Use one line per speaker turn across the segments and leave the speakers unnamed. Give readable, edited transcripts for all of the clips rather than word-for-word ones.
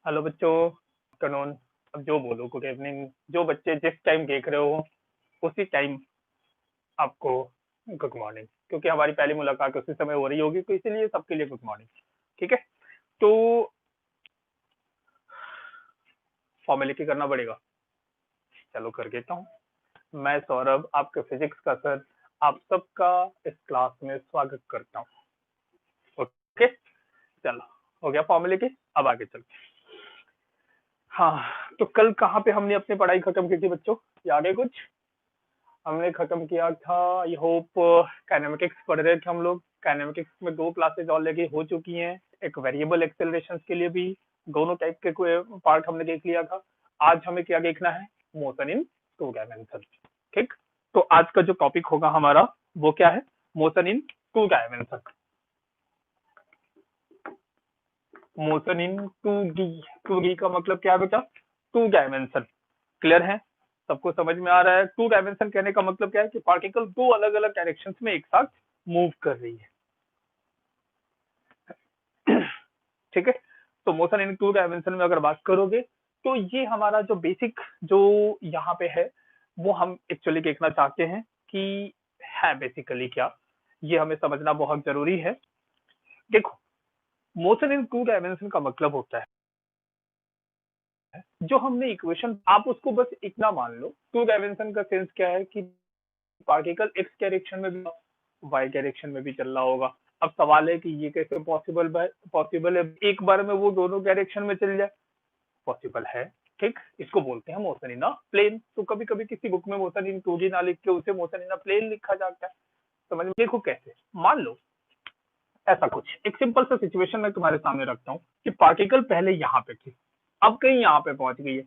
Hello बच्चों, afternoon. अब जो बोलो, गुड इवनिंग। जो बच्चे जिस टाइम देख रहे हो उसी टाइम आपको गुड मॉर्निंग, क्योंकि हमारी पहली मुलाकात उसी समय हो रही होगी, तो इसीलिए सबके लिए गुड मॉर्निंग। ठीक है, तो फॉर्मेलिटी करना पड़ेगा। चलो कर देता हूँ। मैं सौरभ, आपके फिजिक्स का सर, आप सबका इस क्लास में स्वागत करता हूँ। ओके, चलो हो गया फॉर्मेलिटी। अब आगे चलते हैं। हाँ, तो कल कहाँ पे हमने अपनी पढ़ाई खत्म की थी बच्चों? याद है कुछ? हमने खत्म किया था, आई होप काइनेमेटिक्स पढ़ रहे थे हम लोग। काइनेमेटिक्स में दो क्लासेज ऑलरेडी हो चुकी हैं, एक वेरिएबल एक्सेलरेशन के लिए भी। दोनों टाइप के पार्ट हमने देख लिया था। आज हमें क्या देखना है? Motion in two dimension. ठीक, तो आज का जो टॉपिक होगा हमारा वो क्या है? Motion in two dimension. Motion in two D का मतलब क्या है बेटा? To dimension. क्लियर है? सबको समझ में आ रहा है? टू डायमेंशन कहने का मतलब क्या है कि पार्टिकल दो अलग अलग डायरेक्शंस में एक साथ मूव कर रही है। ठीक है, तो मोशन इन टू डायमेंशन में अगर बात करोगे तो ये हमारा जो बेसिक जो यहाँ पे है वो हम एक्चुअली देखना चाहते हैं कि है बेसिकली क्या। ये हमें समझना बहुत जरूरी है। देखो, मोशन इन टू डायमेंशन का मतलब होता है जो हमने इक्वेशन, आप उसको बस इतना मान लो। टू डायमेंशन का सेंस क्या है कि पार्टिकल एक्स डायरेक्शन में भी वाई डायरेक्शन में भी चल रहा होगा। अब सवाल है कि ये कैसे पॉसिबल है एक बार में वो दोनों डायरेक्शन में चल जाए? पॉसिबल है। ठीक, इसको बोलते हैं मोशन इन अ प्लेन। तो कभी कभी किसी बुक में मोशन इन टू डी ना लिख के उसे मोशन इन अ प्लेन लिखा जाता है। समझ में? देखो कैसे, मान लो ऐसा कुछ एक सिंपल सा सिचुएशन मैं तुम्हारे सामने रखता हूँ कि पार्टिकल पहले यहाँ पे थी, अब कहीं यहाँ पे पहुंच गई है।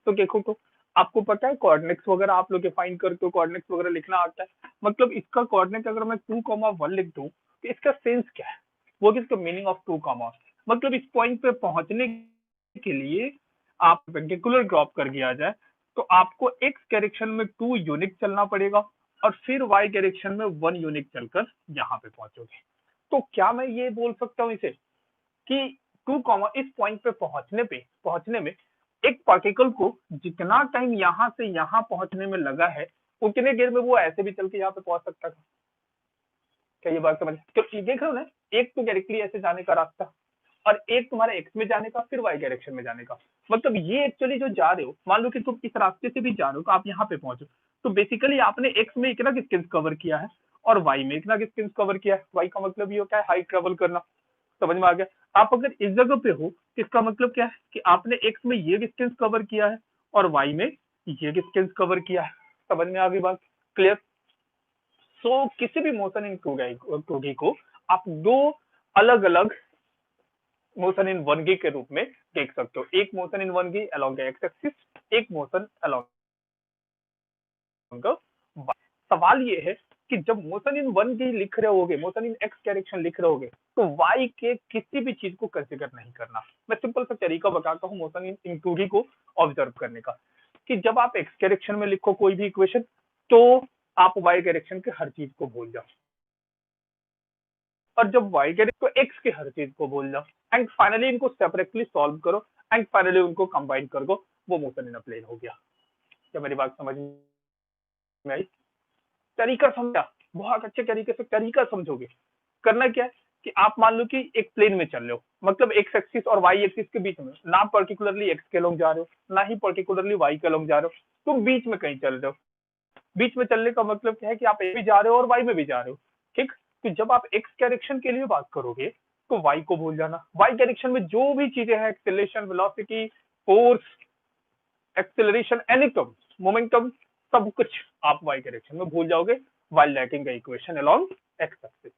तो देखो, तो आपको पता है कोऑर्डिनेट्स वगैरह आप लोग डिफाइन करते हो, कोऑर्डिनेट्स वगैरह लिखना आता है। मतलब इसका कोऑर्डिनेट अगर मैं 2,1 लिख दूं तो इसका सेंस क्या है? वो इसका मीनिंग ऑफ 2, मतलब इस पॉइंट पे पहुंचने के लिए आप परपेंडिकुलर ड्रॉप कर दिया जाए तो आपको एक्स डायरेक्शन में 2 यूनिट चलना पड़ेगा और फिर वाई डायरेक्शन में 1 यूनिट चलकर यहाँ पे पहुंचोगे। तो क्या मैं ये बोल सकता हूँ इसे कि 2, इस पॉइंट पे पहुंचने में एक पार्टिकल को जितना टाइम यहाँ से यहाँ पहुंचने में लगा है उतने देर में वो ऐसे भी चल के यहाँ पे पहुंच सकता था। क्या ये बात समझ? तो ये देख रहे हो ना, एक तो डायरेक्टली ऐसे जाने का रास्ता और एक तुम्हारे एक्स में जाने का, फिर वाई डायरेक्शन में जाने का। मतलब ये एक्चुअली जो जा रहे हो, मान लो कि तुम इस रास्ते से भी जा रहे हो तो आप यहाँ पे पहुंचो, तो बेसिकली आपने एक्स में इतना डिस्टेंस कवर किया है और वाई में इतना डिस्टेंस कवर किया है। वाई का मतलब ये होता है हाई ट्रेवल करना। समझ में आ गया? आप अगर इस जगह पे हो इसका मतलब क्या है कि आपने एक्स में ये डिस्टेंस कवर किया है और वाई में ये डिस्टेंस कवर किया है। समझ में आ गई बात? क्लियर? सो किसी भी मोशन इन टू डी को आप दो अलग अलग मोशन इन वन गी के रूप में देख सकते हो। एक मोशन इन वन गी अलोंग द एक्स एक्सिस, एक मोशन अलोंग द वाई। सवाल ये है कि जब मोशन इन वन गी लिख रहे होगे, मोशन इन एक्स डायरेक्शन लिख रहे होगे, तो वाई के किसी भी चीज को कंसिडर नहीं करना। मैं सिंपल सा तरीका बताता हूँ मोशन इन टू डी को ऑब्जर्व करने का, कि जब आप एक्स डायरेक्शन में लिखो कोई भी इक्वेशन तो आप वाई डायरेक्शन के हर चीज को भूल जाओ, और जब वाई के तो एक्स के हर चीज को बोल जाओ, एंड फाइनली इनको सेपरेटली सॉल्व करो एंड फाइनली उनको कंबाइन कर दो। वो मोशन इन अ प्लेन हो गया। क्या मेरी बात समझ में आई? तरीका समझा? बहुत अच्छे तरीके से तरीका समझोगे। करना क्या है कि आप मान लो कि एक प्लेन में चल रहे हो, मतलब एक्स एक्सिस और वाई एक्सिस के बीच में, ना पर्टिकुलरली एक्स के लोग जा रहे हो ना ही पर्टिकुलरली वाई के लोग जा रहे हो, तुम बीच में कहीं चल रहे हो। बीच में चलने का मतलब क्या है कि आप ए भी जा रहे हो और वाई में भी जा रहे हो। ठीक, तो जब आप एक्स डायरेक्शन के लिए बात करोगे तो वाई को भूल जाना। वाई डायरेक्शन में जो भी चीजें हैं, acceleration, velocity, force, acceleration, anything, momentum, सब कुछ आप वाई डायरेक्शन में भूल जाओगे while writing the equation along x axis.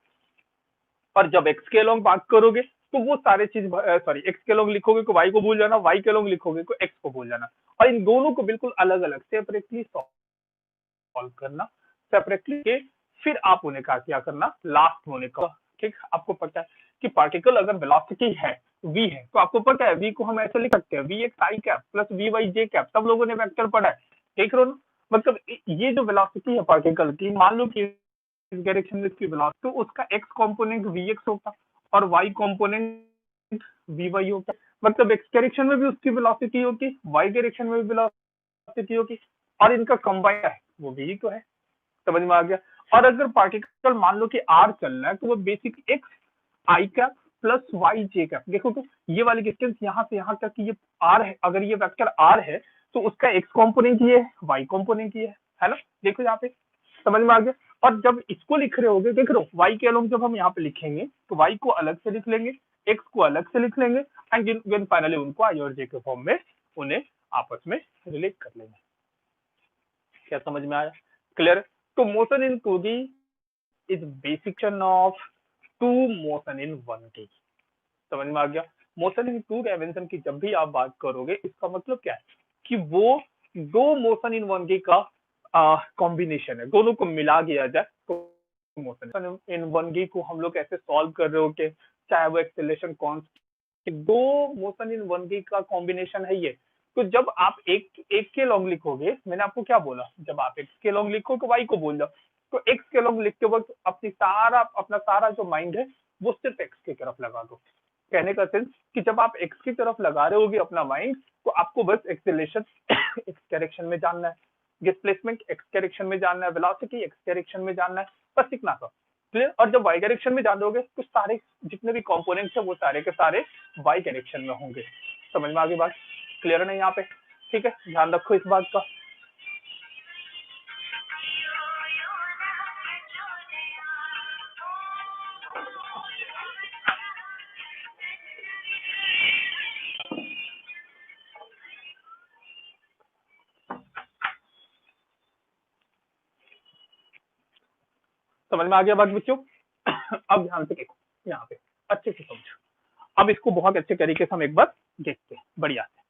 और जब एक्स के अलोंग बात करोगे तो वो सारे चीज, सॉरी, एक्स के अलोंग लिखोगे तो वाई को भूल जाना, वाई के अलोंग लिखोगे तो एक्स को भूल जाना, और इन दोनों को बिल्कुल अलग अलग सेपरेटली सॉल्व करना सेपरेटली के, फिर आप उन्हें क्या करना, लास्ट होने का। ठीक, आपको पता है कि पार्टिकल अगर वेलोसिटी है v है तो आपको पता है v को हम ऐसे लिख सकते हैं, V X I cap plus V Y J cap. सब लोगों ने वेक्टर पढ़ा है। देख रहे हो ना? मतलब ये जो वेलोसिटी है पार्टिकल की, मान लो कि इस डायरेक्शन में इसकी वेलोसिटी, तो उसका एक्स कंपोनेंट वी एक्स होगा और वाई कंपोनेंट वी वाई होगा, मतलब एक्स डायरेक्शन में भी उसकी वेलोसिटी होगी, वाई डायरेक्शन में भी वेलोसिटी होगी, और इनका कंबाइन है वो भी तो है। समझ में आ गया। और अगर पार्टिकल मान लो कि आर चल रहा है तो वो basic x I cap plus Y J cap, देखो तो ये वाली डिस्टेंस यहाँ से यहाँ तक ये आर है, अगर ये वेक्टर आर है तो उसका एक्स कॉम्पोनेंट ये है, वाई कॉम्पोनेंट ये है ना, देखो यहाँ पे समझ में आ गया। और जब इसको लिख रहे होगे देख लो वाई के अलोंग जब हम यहाँ पे लिखेंगे तो वाई को अलग से लिख लेंगे, एक्स को अलग से लिख लेंगे, एंड फाइनली उनको आई और जे के फॉर्म में उन्हें आपस में रिलेट कर लेंगे। क्या समझ में आया? क्लियर? तो motion in 2D is basic of two motion in 1D। समझ में आ गया। मोशन इन टू डायमेंशन की जब भी आप बात करोगे इसका मतलब क्या है कि वो दो मोशन इन 1D का कॉम्बिनेशन है, दोनों को मिला दिया जाए तो मोशन इन 1D को हम लोग ऐसे सॉल्व कर रहे हो कि चाहे वो एक्सेलरेशन कांस्टेंट, दो मोशन इन 1D का कॉम्बिनेशन है ये। तो जब आप एक के लॉन्ग लिखोगे, मैंने आपको क्या बोला, जब आप एक्स के लॉन्ग लिखो तो वाई को बोल जाओ, तो एक्स के लॉन्ग लिखते वक्त अपना सारा जो माइंड है वो सिर्फ एक्स की तरफ लगा दो। कहने का सेंस कि जब आप एक्स की तरफ लगा रहे होगे अपना माइंड, तो आपको बस एक्सेलरेशन एक्स डायरेक्शन में जानना है, डिस्प्लेसमेंट एक्स डायरेक्शन में जानना है, वेलोसिटी एक्स डायरेक्शन में जानना है, बस इतना सा। क्लियर? और जब वाई डायरेक्शन में जान दोगे तो सारे जितने भी कंपोनेंट्स है वो सारे के सारे वाई डायरेक्शन में होंगे। समझ में आगे बात? क्लियर है ना यहाँ पे? ठीक है, ध्यान रखो इस बात का। समझ में आ गया बात बच्चों? अब ध्यान से देखो यहाँ पे, अच्छे से समझो। अब इसको बहुत अच्छे तरीके से हम एक बार देखते हैं, बढ़िया से।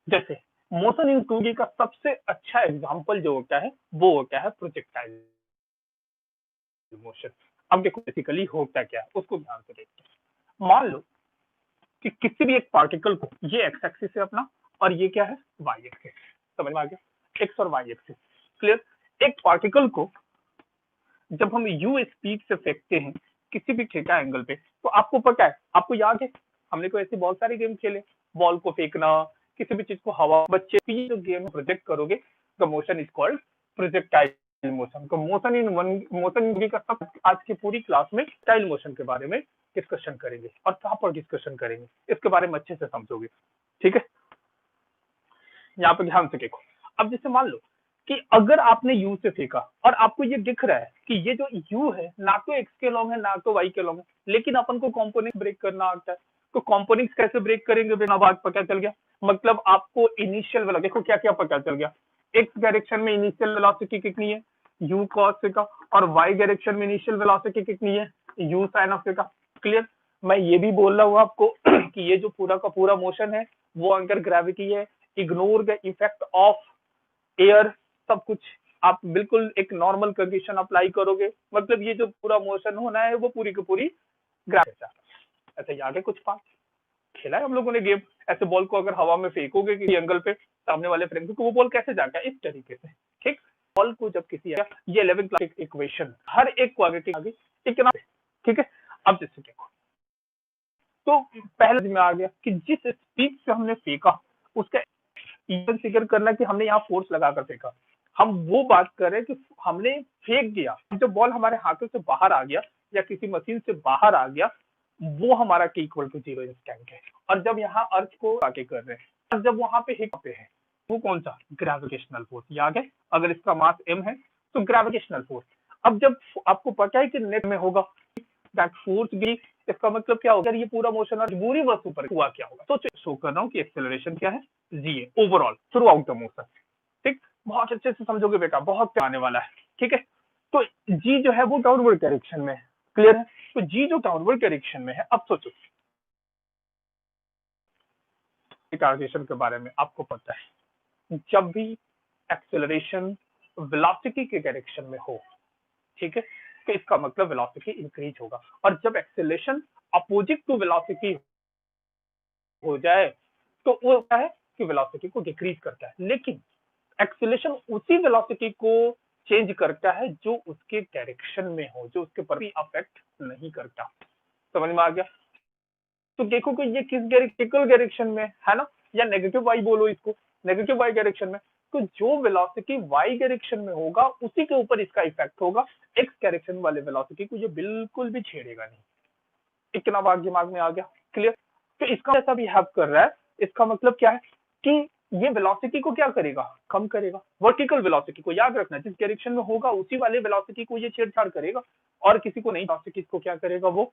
जैसे मोशन इन 2D का सबसे अच्छा एग्जांपल जो होता है वो होता है प्रोजेक्टाइल मोशन। अब देखो बेसिकली होता क्या है उसको ध्यान से देखते हैं। मान लो कि किसी भी एक पार्टिकल को, ये एक्स एक्सिस है अपना और ये क्या है, वाई एक्सिस। समझ में आ गया? एक्स और वाई एक्सिस। क्लियर? एक पार्टिकल को जब हम यू स्पीड से फेंकते हैं किसी भी थीटा एंगल पे, तो आपको पता है, आपको याद है हमने को ऐसे बहुत सारे गेम खेले, बॉल को फेंकना, किसी भी चीज को हवा, बच्चे ये जो गेम प्रोजेक्ट करोगे the motion is called projectile motion. तो मोशन का सब आज की पूरी क्लास में टाइल मोशन के बारे में डिस्कशन करेंगे और प्रॉपर डिस्कशन करेंगे, इसके बारे में अच्छे से समझोगे। ठीक है, यहाँ पे ध्यान से देखो। अब जैसे मान लो कि अगर आपने यू से फेंका और आपको ये दिख रहा है कि ये जो यू है ना तो एक्स के लॉन्ग है ना तो वाई के लॉन्ग है, लेकिन अपन को कंपोनेंट ब्रेक करना आता है, तो कंपोनेंट्स कैसे ब्रेक करेंगे बिना बात पता चल गया। मतलब आपको इनिशियल वाला देखो क्या क्या पता चल गया। एक्स डायरेक्शन में इनिशियल वेलोसिटी कितनी है, यू कॉस थीटा, और वाई डायरेक्शन में इनिशियल वेलोसिटी कितनी है, U sine of theta. Clear? मैं ये भी बोल रहा हूँ आपको कि ये जो पूरा का पूरा मोशन है वो अंडर ग्रेविटी है, ignore the effect of air, सब कुछ आप बिल्कुल एक नॉर्मल कंडीशन अप्लाई करोगे, मतलब ये जो पूरा मोशन होना है वो पूरी की पूरी ग्रेविटी। ऐसे याद है कुछ पार्ट खेला है हम लोगों ने गेम, ऐसे बॉल को अगर हवा में फेंकोगे किसी एंगल पे सामने वाले फ्रेंड को, वो बॉल कैसे जाएगा इस तरीके से। ठीक, बॉल को जब किसी ये 11th क्लास इक्वेशन हर एक क्वाड्रेटिक आगे इतना। ठीक है, अब जैसे देखो तो पहले में आ गया कि जिस स्पीड से हमने फेंका उसका इवन फिगर करना कि हमने यहाँ फोर्स लगाकर फेंका, हम वो बात कर रहे हैं कि हमने फेंक दिया, जब बॉल हमारे हाथों से बाहर आ गया या किसी मशीन से बाहर आ गया, वो हमारा T इक्वल टू 0 इंस्टेंट है। और जब यहाँ अर्थ को आके कर रहे हैं और जब वहां पे हिट पे है वो कौन सा, ग्रेविटेशनल फोर्स। याद है अगर इसका मास m है तो ग्रेविटेशनल फोर्स। अब जब आपको पता है कि नेट में होगा दैट फोर्स भी, इसका मतलब क्या होगा, ये पूरा मोशन और पूरी वस्तु पर हुआ क्या होगा। तो शो कर रहा हूँ कि एक्सेलरेशन क्या है, जी है overall through out the motion. ठीक, बहुत अच्छे से समझोगे बेटा, बहुत आने वाला है। ठीक है, तो जी जो है वो डाउनवर्ड डायरेक्शन में है। क्लियर है? तो जी जो डाउनवर्ड डायरेक्शन में है, अब सोचो रिटार्डेशन के बारे में आपको पता है, जब भी एक्सेलरेशन वेलोसिटी के डायरेक्शन में हो, ठीक है, तो इसका मतलब वेलोसिटी इंक्रीज होगा, और जब एक्सेलरेशन अपोजिट टू वेलोसिटी हो जाए तो वो क्या है कि वेलोसिटी को डिक्रीज करता है। लेकिन एक्सेलरेशन उसी वेलोसिटी को चेंज करता है जो उसके डायरेक्शन में हो, जो उसके पर भी अफेक्ट नहीं करता। समझ में आ गया? तो देखो कि ये किस डायरेक्शन में है ना, या नेगेटिव वाई बोलो इसको, नेगेटिव वाई डायरेक्शन में। तो जो वेलोसिटी वाई डायरेक्शन में होगा उसी के ऊपर इसका इफेक्ट होगा, एक्स डायरेक्शन वाले वेलोसिटी को ये बिल्कुल भी छेड़ेगा नहीं। इतना बात दिमाग में आ गया, क्लियर। तो इसका ऐसा बिहेव कर रहा है, इसका मतलब क्या है कि ये वेलोसिटी को क्या करेगा, कम करेगा। वर्टिकल वेलोसिटी को याद रखना, जिस डायरेक्शन में होगा उसी वाले वेलोसिटी को ये छेड़छाड़ करेगा, और किसी को नहीं वेलोसिटी को क्या करेगा, वो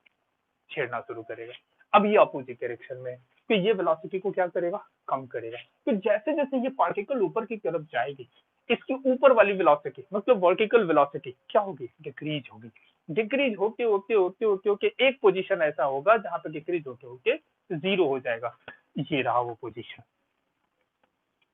छेड़ना शुरू करेगा। अब ये अपोजिट डायरेक्शन में, तो ये वेलोसिटी को क्या करेगा, कम करेगा। तो जैसे जैसे ये पार्टिकल ऊपर की तरफ जाएगी, इसकी ऊपर वाली वेलोसिटी मतलब वर्टिकल वेलोसिटी क्या होगी, डिक्रीज होगी। डिक्रीज होते होते होते होते होते एक पोजीशन ऐसा होगा जहां पे डिक्रीज होते होते जीरो हो जाएगा। ये रहा वो पोजीशन,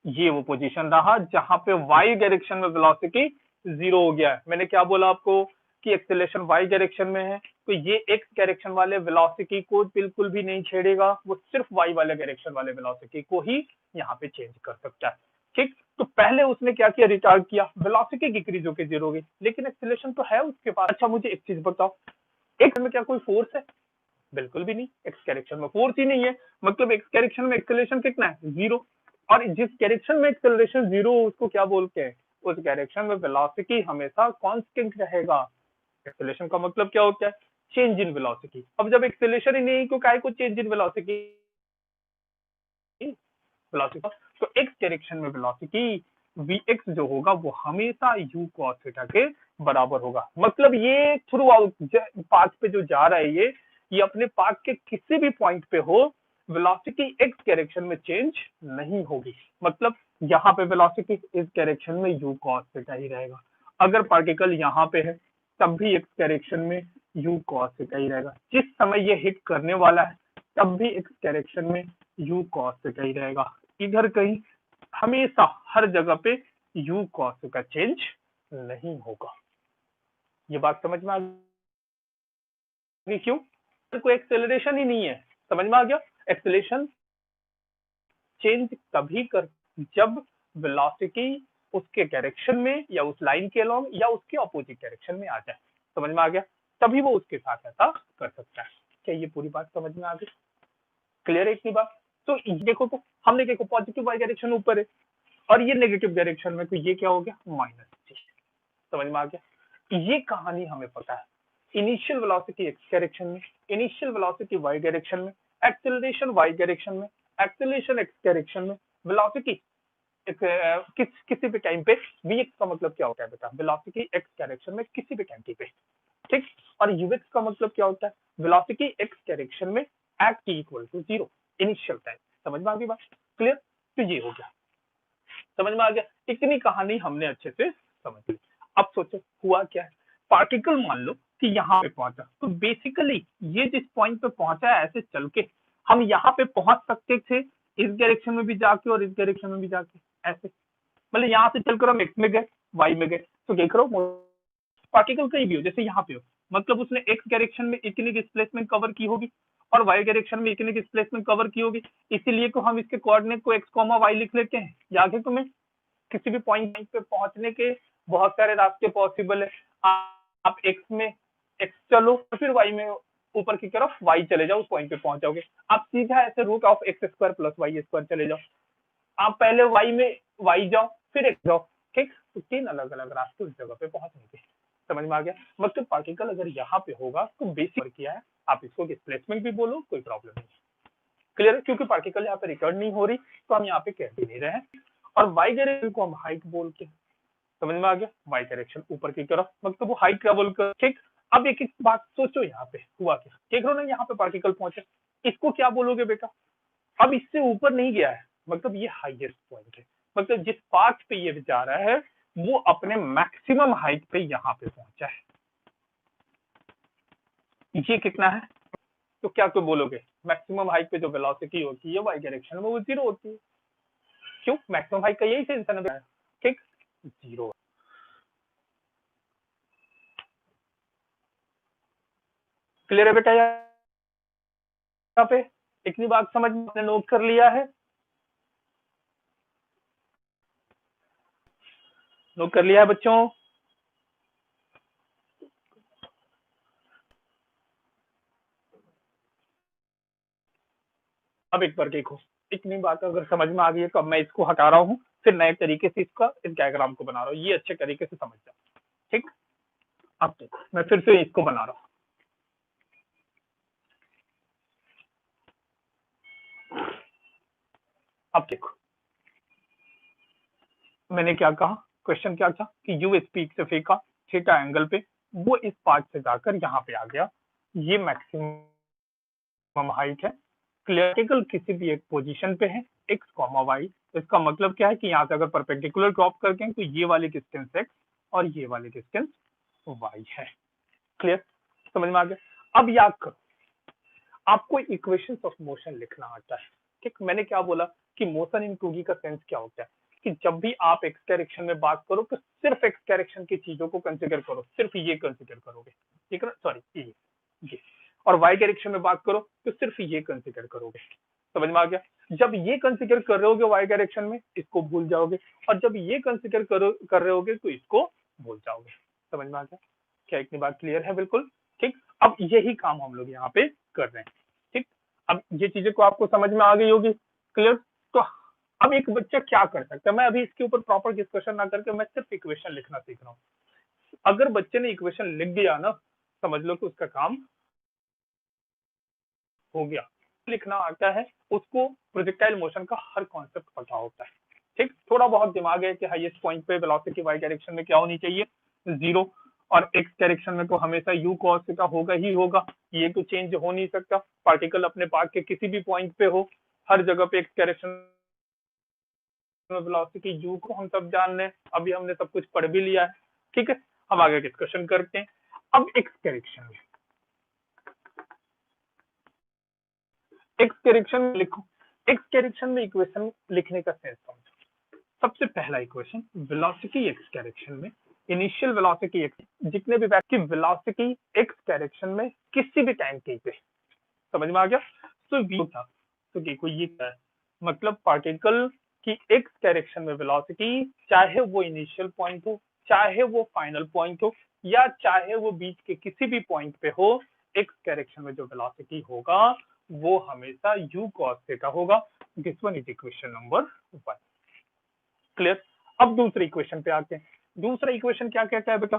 ये वो पोजीशन रहा जहां पे वाई डायरेक्शन में वेलोसिटी जीरो हो गया है। मैंने क्या बोला आपको कि एक्सेलरेशन वाई डायरेक्शन में है, तो ये एक्स डायरेक्शन वाले वेलोसिटी को बिल्कुल भी नहीं छेड़ेगा, वो सिर्फ वाई वाले डायरेक्शन वाले वेलोसिटी को ही यहाँ पे चेंज कर सकता है। ठीक, तो पहले उसने क्या किया, रिटार्ड किया, वेलोसिटी डिक्रीज होकर जीरो हो गई, लेकिन एक्सेलरेशन तो है उसके पास। अच्छा मुझे एक चीज बताओ, एक्स में क्या कोई फोर्स है, बिल्कुल भी नहीं, एक्स डायरेक्शन में फोर्स ही नहीं है, मतलब एक्स डायरेक्शन में एक्सेलरेशन कितना है, जीरो। और जिस डायरेक्शन में एक्सेलरेशन जीरो उसको क्या बोलते हैं, उस डायरेक्शन में वेलोसिटी हमेशा कांस्टेंट रहेगा। एक्सेलरेशन का मतलब क्या होता है, चेंज इन वेलोसिटी। अब जब एक्सेलरेशन ही नहीं तो काय को चेंज इन वेलोसिटी, वेलोसिटी तो एक्स डायरेक्शन में वेलोसिटी vx जो होगा वो हमेशा u cos थीटा के बराबर होगा। मतलब ये थ्रू आउट पाथ पे जो जा रहा है ये अपने पाथ के किसी भी पॉइंट पे हो, वेलोसिटी एक्स डायरेक्शन में चेंज नहीं होगी। मतलब यहाँ पे वेलोसिटी इस डायरेक्शन में u cos थीटा ही रहेगा। अगर पार्टिकल यहाँ पे है तब भी एक्स डायरेक्शन में u cos थीटा ही रहेगा। जिस समय ये हिट करने वाला है तब भी एक्स डायरेक्शन में u cos थीटा ही रहेगा। इधर कहीं हमेशा हर जगह पे u cos का चेंज नहीं होगा। ये बात समझ में आ गई क्यों, कोई एक्सेलरेशन ही नहीं है, समझ में आ गया। एक्सेलरेशन चेंज तभी कर जब वेलोसिटी उसके डायरेक्शन में या उस लाइन के अलोंग या उसके अपोजिट डायरेक्शन में आ जाए, समझ में आ गया, तभी वो उसके साथ ऐसा कर सकता है। क्या ये पूरी बात समझ में आ गई, क्लियर है इतनी बात। तो देखो तो हमने देखो पॉजिटिव वाई डायरेक्शन ऊपर है और ये नेगेटिव डायरेक्शन में, तो ये क्या हो गया माइनस जी, समझ में आ गया। ये कहानी हमें पता है, इनिशियल वेलोसिटी एक्स डायरेक्शन में, इनिशियल वेलोसिटी वाई डायरेक्शन में, एक्सेलरेशन वाई डायरेक्शन में, एक्सेलरेशन एक्स डायरेक्शन में, वेलोसिटी किसी भी टाइम पे vx का मतलब क्या होता है बेटा, वेलोसिटी एक्स डायरेक्शन में किसी भी टाइम पे, ठीक। और ux का मतलब क्या होता है, वेलोसिटी एक्स डायरेक्शन में at t equal to zero, initial time. समझ में आ गई बात, क्लियर। तो ये हो गया, समझ में आ गया। इतनी कहानी हमने अच्छे से समझ ली। अब सोचो हुआ क्या है, पार्टिकल मान लो कि यहाँ पे पहुंचा, तो बेसिकली ये जिस पॉइंट पे पहुंचा है ऐसे चल के हम यहाँ पे पहुंच सकते थे, इस डायरेक्शन में भी जाके और इस डायरेक्शन में भी जाके, ऐसे मतलब यहाँ से चलकर हम एक्स में गए, वाई में गए। तो देख रहे हो पार्टिकल कहीं भी हो, जैसे यहाँ पे हो, मतलब उसने एक्स डायरेक्शन में इतनी डिस्प्लेसमेंट कवर की होगी और वाई डायरेक्शन में इतनी डिस्प्लेसमेंट कवर की होगी, इसीलिए को हम इसके कोऑर्डिनेट को एक्स कॉमा वाई लिख लेते हैं। याद है तुम्हें, किसी भी पॉइंट पे पहुंचने के बहुत सारे रास्ते पॉसिबल है। आप एक्स में एक्स चलो, फिर वाई में ऊपर की तरफ वाई चले जाओ, उस पॉइंट पे पहुंच जाओगे। आप सीधा ऐसे root of X square plus Y square चले जाओ, आप पहले वाई में वाई जाओ फिर एक्स जाओ, ठीक। तो तीन अलग अलग रास्ते उस जगह पे पहुंचने के, समझ में आ गया। मतलब पार्टिकल अगर यहाँ पे होगा तो बेसिक किया है, आप इसको डिस्प्लेसमेंट भी बोलो कोई प्रॉब्लम नहीं, क्लियर है। क्योंकि पार्टिकल यहाँ पे रिटर्न नहीं हो रही तो हम यहाँ पे कह भी नहीं रहे हैं। और वाई डायरेक्शन को हम हाइट बोल के, समझ में आ गया, वाई डायरेक्शन ऊपर की तरफ, मतलब वो हाइट ट्रेवल कर, ठीक। अब एक एक बात सोचो, यहाँ पे हुआ क्या, देख रहे हो ना, यहाँ पे पार्टिकल पहुंचे, इसको क्या बोलोगे बेटा, अब इससे ऊपर नहीं गया है, मतलब ये हाईएस्ट पॉइंट है, मतलब जिस पाथ पे ये जा रहा है वो अपने मैक्सिमम हाइट पे यहाँ पे पहुंचा है। ये कितना है, तो क्या तो बोलोगे, मैक्सिमम हाइट पे जो वेलोसिटी होती है वाई डायरेक्शन में वो जीरो होती है। क्यों, मैक्सिमम हाइट का यही सेंस है ना, ठीक, जीरो। क्लियर है बेटा, यहाँ पे इतनी बात समझ में नोट कर लिया है, नोट कर लिया है बच्चों। अब एक बार देखो, इतनी बात अगर समझ में आ गई है तो अब मैं इसको हटा रहा हूँ, फिर नए तरीके से इस डायग्राम को बना रहा हूँ, ये अच्छे तरीके से समझ जाओ। ठीक, अब देखो मैं फिर से इसको बना रहा हूँ। अब देखो मैंने क्या कहा, क्वेश्चन क्या था कि यू इस पीक से फेंका थीटा एंगल पे, वो इस पार्ट से जाकर यहाँ पे आ गया, ये मैक्सिमम हाइट है, क्लियरिकल किसी भी एक पोजीशन पे है एक्स कॉमा वाई। इसका मतलब क्या है कि यहाँ से अगर परपेंडिकुलर ड्रॉप करके तो ये वाली डिस्टेंस एक्स और ये वाली डिस्टेंस वाई है। क्लियर, समझ में आ गया। अब याद करो, आपको इक्वेशंस ऑफ मोशन लिखना आता है। ठीक, मैंने क्या बोला कि मोशन इन 2D का सेंस क्या होता है कि जब भी आप एक्स डायरेक्शन में बात करो तो सिर्फ एक्स डायरेक्शन की चीजों को कंसीडर करो, सिर्फ ये कंसीडर करोगे, ठीक है ना, सॉरी ये। और वाई डायरेक्शन में बात करो तो सिर्फ ये कंसीडर करोगे। समझ में आ गया। जब ये कंसीडर कर रहे होगे वाई डायरेक्शन में, इसको भूल जाओगे, और जब ये कंसीडर कर रहे होगे तो इसको भूल जाओगे। समझ में आ गया, क्या इतनी बात क्लियर है? बिल्कुल ठीक। अब यही काम हम लोग यहाँ पे कर रहे हैं। ठीक, अब ये चीजें को आपको समझ में आ गई होगी, क्लियर। तो अब एक बच्चा क्या कर सकता है, मैं अभी इसके ऊपर प्रॉपर डिस्कशन ना करके मैं सिर्फ इक्वेशन लिखना सीख रहा हूँ। अगर बच्चे ने इक्वेशन लिख दिया ना, समझ लो कि उसका काम हो गया। लिखना आता है उसको, प्रोजेक्टाइल मोशन का हर कॉन्सेप्ट पता होता है। ठीक, थोड़ा बहुत दिमाग है कि हाईएस्ट पॉइंट पे वेलोसिटी वाई डायरेक्शन में क्या होनी चाहिए, 0, और एक्स डायरेक्शन में तो हमेशा यू कॉस का होगा ही होगा, ये तो चेंज हो नहीं सकता। पार्टिकल अपने पाथ के किसी भी पॉइंट पे हो, हर जगह पे एक्स डायरेक्शन में वेलोसिटी यू को हम सब जान रहे हैं, अभी हमने सब कुछ पढ़ भी लिया है। ठीक है, हम आगे डिस्कशन करते हैं। अब एक्स डायरेक्शन में, एक्स डायरेक्शन में लिखो, एक्स डायरेक्शन में इक्वेशन लिखने का सेंस समझो। सबसे पहला इक्वेशन, वेलोसिटी एक्स डायरेक्शन में, इनिशियल वेलोसिटी एक्स, जितने भी की वेलोसिटी एक्स डायरेक्शन में किसी भी टाइम के पे, समझ में आ गया। तो वी था, तो देखो ये क्या है, मतलब पार्टिकल की एक्स डायरेक्शन में वेलोसिटी, चाहे वो इनिशियल पॉइंट हो, चाहे वो फाइनल पॉइंट हो, या चाहे वो बीच के किसी भी पॉइंट पे हो, एक्स डायरेक्शन में जो वेलोसिटी होगा वो हमेशा u cos थीटा होगा। This one is equation number 1। Clear. अब दूसरे इक्वेशन पे आते हैं। दूसरा इक्वेशन क्या कहता है बेटा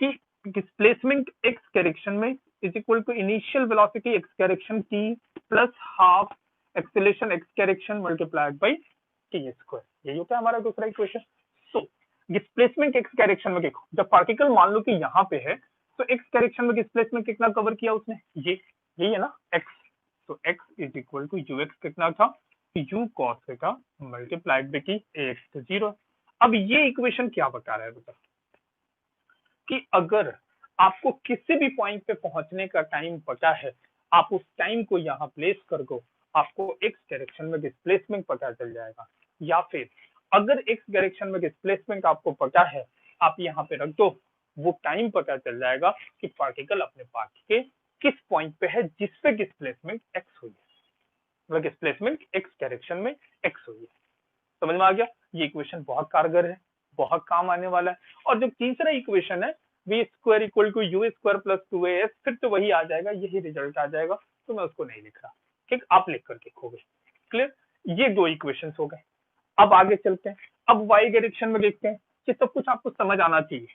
कि डिस्प्लेसमेंट एक्स डायरेक्शन में is equal to initial velocity X direction t plus half acceleration X direction multiplied by T square. यही होता है हमारा दूसरा equation. So displacement X direction में देखो, जब पार्टिकल मान लो कि यहाँ पे है तो एक्स डायरेक्शन में डिस्प्लेसमेंट कितना कवर किया उसने, ये यही है ना एक्स। तो x is equal to U X कितना था, U cos theta multiplied by T, X तो 0। अब ये इक्वेशन क्या बता रहा है बेटा कि अगर आपको किसी भी पॉइंट पे पहुंचने का टाइम पता है, आप उस टाइम को यहाँ प्लेस कर दो, आपको एक्स डायरेक्शन में डिस्प्लेसमेंट पता चल जाएगा। या फिर अगर एक्स डायरेक्शन में डिस्प्लेसमेंट आपको पता है, आप यहाँ पे रख दो, वो टाइम पता चल जाएगा कि पार्टिकल अपने पाथ के किस पॉइंट पे है जिसपे डिस्प्लेसमेंट एक्स हुई है, मतलब डिस्प्लेसमेंट एक्स डायरेक्शन में एक्स हुई है। समझ में आ गया। ये इक्वेशन बहुत कारगर है, बहुत काम आने वाला है। और जो तीसरा इक्वेशन है, V square equal to you square plus 2as, फिर तो वही आ जाएगा, यही रिजल्ट आ जाएगा, तो मैं उसको नहीं लिख रहा। ठीक, आप लिख कर देखोगे। क्लियर, ये दो इक्वेशन हो गए। अब आगे चलते हैं। अब वाई डायरेक्शन में देखते हैं कि सब कुछ आपको समझ आना चाहिए।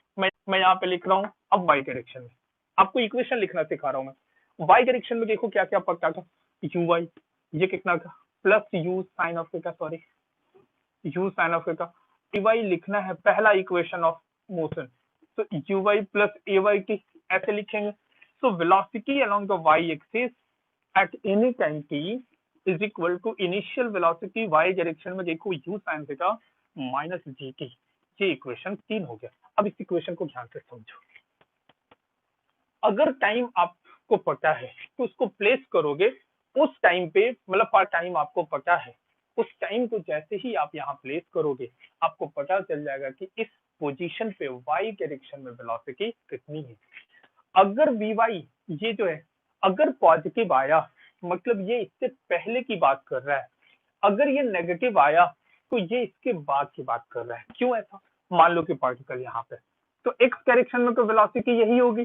मैं यहाँ पे लिख रहा हूँ अब वाई डायरेक्शन में, आपको इक्वेशन लिखना सिखा रहा हूँ मैं। वाई डायरेक्शन में देखो क्या क्या पता था, यू वाई, ये कितना था, plus you sine of theta, sorry U sine of theta, T Y लिखना है पहला इक्वेशन ऑफ मोशन, तो U Y plus A Y T, ऐसे लिखेंगे। So velocity along the Y axis at any time T is equal to initial velocity Y direction में देखो U sine theta minus G T. ये equation 3 हो गया। अब इस इक्वेशन को ध्यान से समझो। अगर टाइम आपको पता है तो उसको प्लेस करोगे उस टाइम पे, मतलब पर टाइम आपको पता है, उस टाइम को जैसे ही आप यहाँ प्लेस करोगे आपको पता चल जाएगा कि इस पोजीशन पे वाई डायरेक्शन में वेलोसिटी कितनी है। अगर वी वाई ये जो है अगर पॉजिटिव आया, मतलब ये इससे पहले की बात कर रहा है, अगर ये नेगेटिव आया तो ये इसके बाद की बात कर रहा है। क्यों ऐसा, मान लो कि पार्टिकल यहाँ पे, तो एक्स डायरेक्शन में तो वेलोसिटी यही होगी,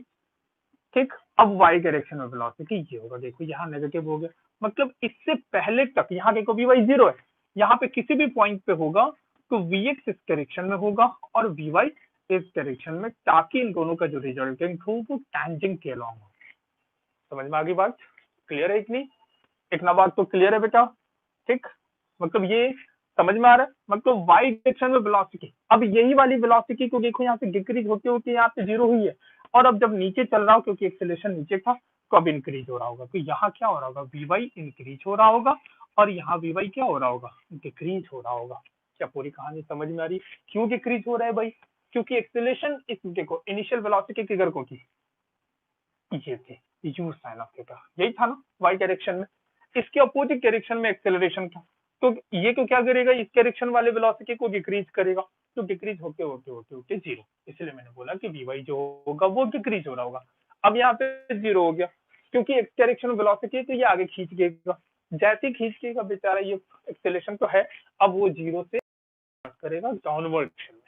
ठीक, अब y डायरेक्शन में वेलोसिटी ये होगा, देखो यहाँ नेगेटिव हो गया, मतलब इससे पहले तक यहाँ देखो vy 0 है, यहाँ पे किसी भी पॉइंट पे होगा तो vx इस डायरेक्शन में होगा और vy इस डायरेक्शन में, ताकि इन दोनों का जो रिजल्टेंट हो वो टैंजेंट के अलॉन्ग हो। समझ में आ गई बात? क्लियर है इतनी? इतना बात तो क्लियर है बेटा? ठीक, मतलब ये समझ में आ रहा है, मतलब y डायरेक्शन में वेलोसिटी, अब यही वाली वेलोसिटी को देखो यहाँ पे डिक्रीज होते होते यहाँ पे 0 हुई है, और अब जब नीचे चल रहा हो क्योंकि एक्सेलरेशन नीचे था तो अब इंक्रीज हो रहा होगा, तो यहाँ क्या हो रहा होगा, vy इंक्रीज हो रहा होगा और यहाँ vy क्या हो रहा होगा, डिक्रीज हो रहा होगा। क्या पूरी कहानी समझ में आ रही? क्यों डिक्रीज हो रहा है भाई? क्योंकि एक्सेलरेशन इस देखो इनिशियल वेलोसिटी किधर को की, ये थी u sin ऑफ थीटा, यही था ना y डायरेक्शन में, इसके अपोजिट डायरेक्शन में एक्सेलरेशन था, तो ये तो क्या करेगा, इस डायरेक्शन वाले वेलोसिटी को डिक्रीज करेगा, तो डिक्रीज होते होते होते होते 0, इसलिए मैंने बोला कि vy जो होगा वो डिक्रीज हो रहा होगा। अब यहाँ पे 0 हो गया क्योंकि एक डायरेक्शन वेलोसिटी है तो ये आगे खींच गएगा, जैसे ही खींचेगा बेचारा ये एक्सेलरेशन तो है, अब वो 0 से करेगा डाउनवर्ड डायरेक्शन में।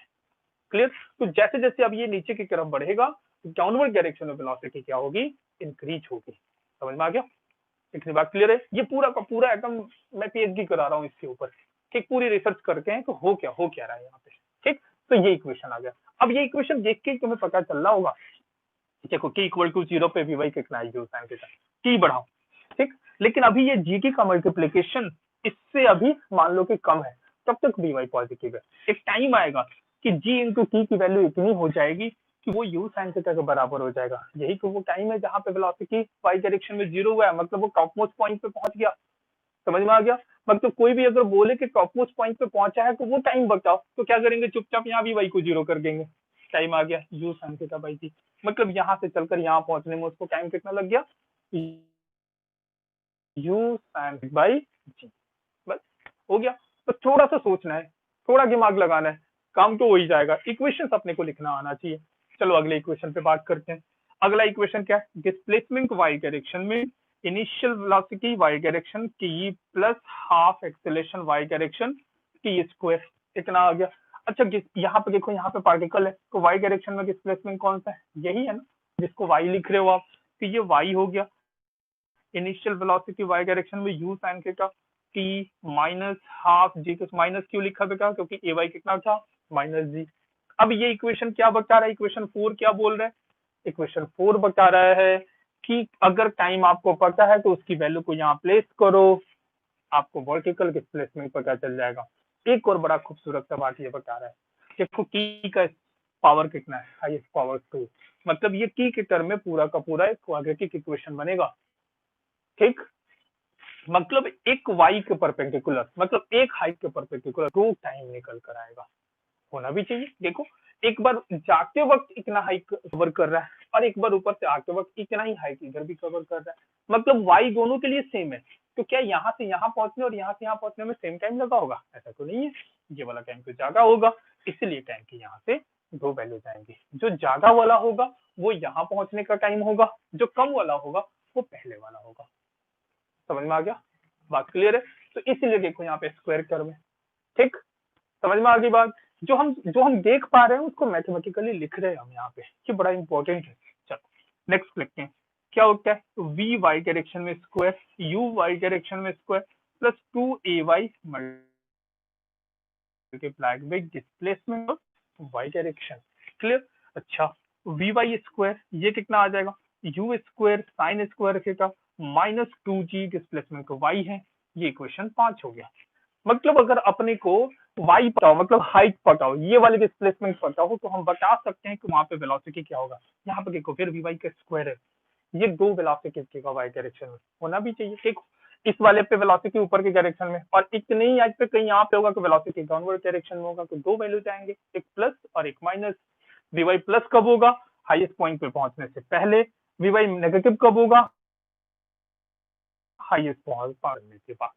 क्लियर? तो जैसे जैसे अब ये नीचे की तरफ बढ़ेगा डाउनवर्ड डायरेक्शन में वेलोसिटी क्या होगी, इंक्रीज होगी। समझ में आ गया? इतनी बात क्लियर है? ये पूरा का पूरा एकदम मैं पीएचडी करा रहा हूँ इसके ऊपर, ठीक, पूरी रिसर्च करके हैं तो हो क्या रहा है यहाँ पे। ठीक, तो ये इक्वेशन आ गया। अब ये इक्वेशन देख के तुम्हें पता चल रहा होगा, देखो t इक्वल टू 0 पे भी वही कितना है, जो साइन थीटा, t बढ़ाओ, ठीक, लेकिन अभी ये gt का मल्टीप्लीकेशन इससे अभी मान लो कि कम है, तब तक भी y पॉजिटिव है। एक टाइम आएगा कि g इंटू टी की वैल्यू इतनी हो जाएगी कि वो u साइन थीटा के बराबर हो जाएगा, यही तो वो टाइम है जहाँ पे वेलोसिटी y डायरेक्शन में 0 हुआ है, मतलब वो टॉप मोस्ट पॉइंट पे पहुंच गया। समझ में आ गया? मतलब कोई भी अगर बोले कि टॉप मोस्ट पॉइंट पे पहुंचा है तो वो टाइम बताओ, तो क्या करेंगे, चुपचाप यहाँ भी y को 0 कर देंगे, टाइम आ गया u sine theta by t, मतलब यहाँ से चलकर यहाँ पहुंचने में उसको टाइम कितना लग गया, u साइन बाई t, बस हो गया। तो थोड़ा सा सोचना है, थोड़ा दिमाग लगाना है, काम तो हो ही जाएगा, इक्वेशन अपने को लिखना आना चाहिए। चलो अगले इक्वेशन पे बात करते हैं। अगला इक्वेशन क्या है, डिस्प्लेसमेंट y डायरेक्शन में initial velocity y direction t plus half acceleration y direction t square, इतना आ गया। अच्छा यहाँ पे देखो, यहाँ पे पार्टिकल है तो y डायरेक्शन में डिस्प्लेसमेंट कौन सा है, यही है ना जिसको y लिख रहे हो आप, तो ये y हो गया। इनिशियल वेलोसिटी y डायरेक्शन में u sin theta t minus half g, minus क्यों लिखा बेटा, क्योंकि ए वाई कितना था, माइनस जी। अब ये इक्वेशन क्या बता रहा है, इक्वेशन 4 क्या बोल रहा है, इक्वेशन 4 बता रहा है कि अगर टाइम आपको पता है तो उसकी वैल्यू को यहाँ प्लेस करो, आपको वर्टिकल डिस्प्लेसमेंट पता चल जाएगा। एक और बड़ा खूबसूरत सा बात ये बता रहा है, देखो टी का पावर कितना है, हाईएस्ट पावर 2, मतलब ये टी के टर्म में पूरा का पूरा एक क्वाड्रेटिक इक्वेशन बनेगा। ठीक, मतलब एक वाई के परपेंडिकुलर, मतलब एक हाइट के परपेंडिकुलर 2 टाइम निकल कर आएगा, होना भी चाहिए। देखो एक बार जाते वक्त इतना हाइट कवर कर रहा है और एक बार ऊपर से आते वक्त इतना ही हाइट इधर भी कवर कर रहा है, मतलब वाई दोनों के लिए सेम है। तो क्या यहाँ से यहाँ पहुंचने और यहाँ से यहाँ पहुंचने में सेम टाइम लगा होगा, ऐसा तो नहीं है, ये वाला टाइम तो ज्यादा होगा, इसलिए टाइम की यहाँ से 2 वैल्यू जाएंगी, जो ज्यादा वाला होगा वो यहाँ पहुंचने का टाइम होगा, जो कम वाला होगा वो पहले वाला होगा। समझ में आ गया? बात क्लियर है? तो इसलिए देखो यहाँ पे स्क्वायर टर्म है। ठीक, समझ में आ गई बात? जो हम देख पा रहे हैं उसको मैथमेटिकली लिख रहे हैं हम यहाँ पे, ये बड़ा इंपॉर्टेंट है। चलो नेक्स्ट लिखते हैं, क्या होता है, वी वाई डायरेक्शन में स्क्वायर, यू वाई डायरेक्शन में square plus 2ay multiplied by displacement of y direction. Clear? अच्छा वी वाई स्क्वायर ये कितना आ जाएगा, u square sine square theta minus 2g displacement को y है, ये इक्वेशन 5 हो गया। मतलब अगर अपने को y पता हो, मतलब हाइट पता हो, ये वाले डिस्प्लेसमेंट पता हो, तो हम बता सकते हैं कि वहां पे वेलोसिटी क्या होगा। यहाँ पे देखो फिर वी वाई का स्क्वायर है, ये 2 वेलोसिटी का y डायरेक्शन में होना भी चाहिए। देखो इस वाले पे वेलोसिटी ऊपर की डायरेक्शन में, और इतने ही आज पे कहीं यहाँ पे होगा कि वेलोसिटी डाउनवर्ड डायरेक्शन में होगा, तो 2 वैल्यू जाएंगे, एक प्लस और एक माइनस। वी वाई प्लस कब होगा, हाईएस्ट पॉइंट पे पहुंचने से पहले, वी वाई नेगेटिव कब होगा, हाईएस्ट पॉइंट पाने के बाद।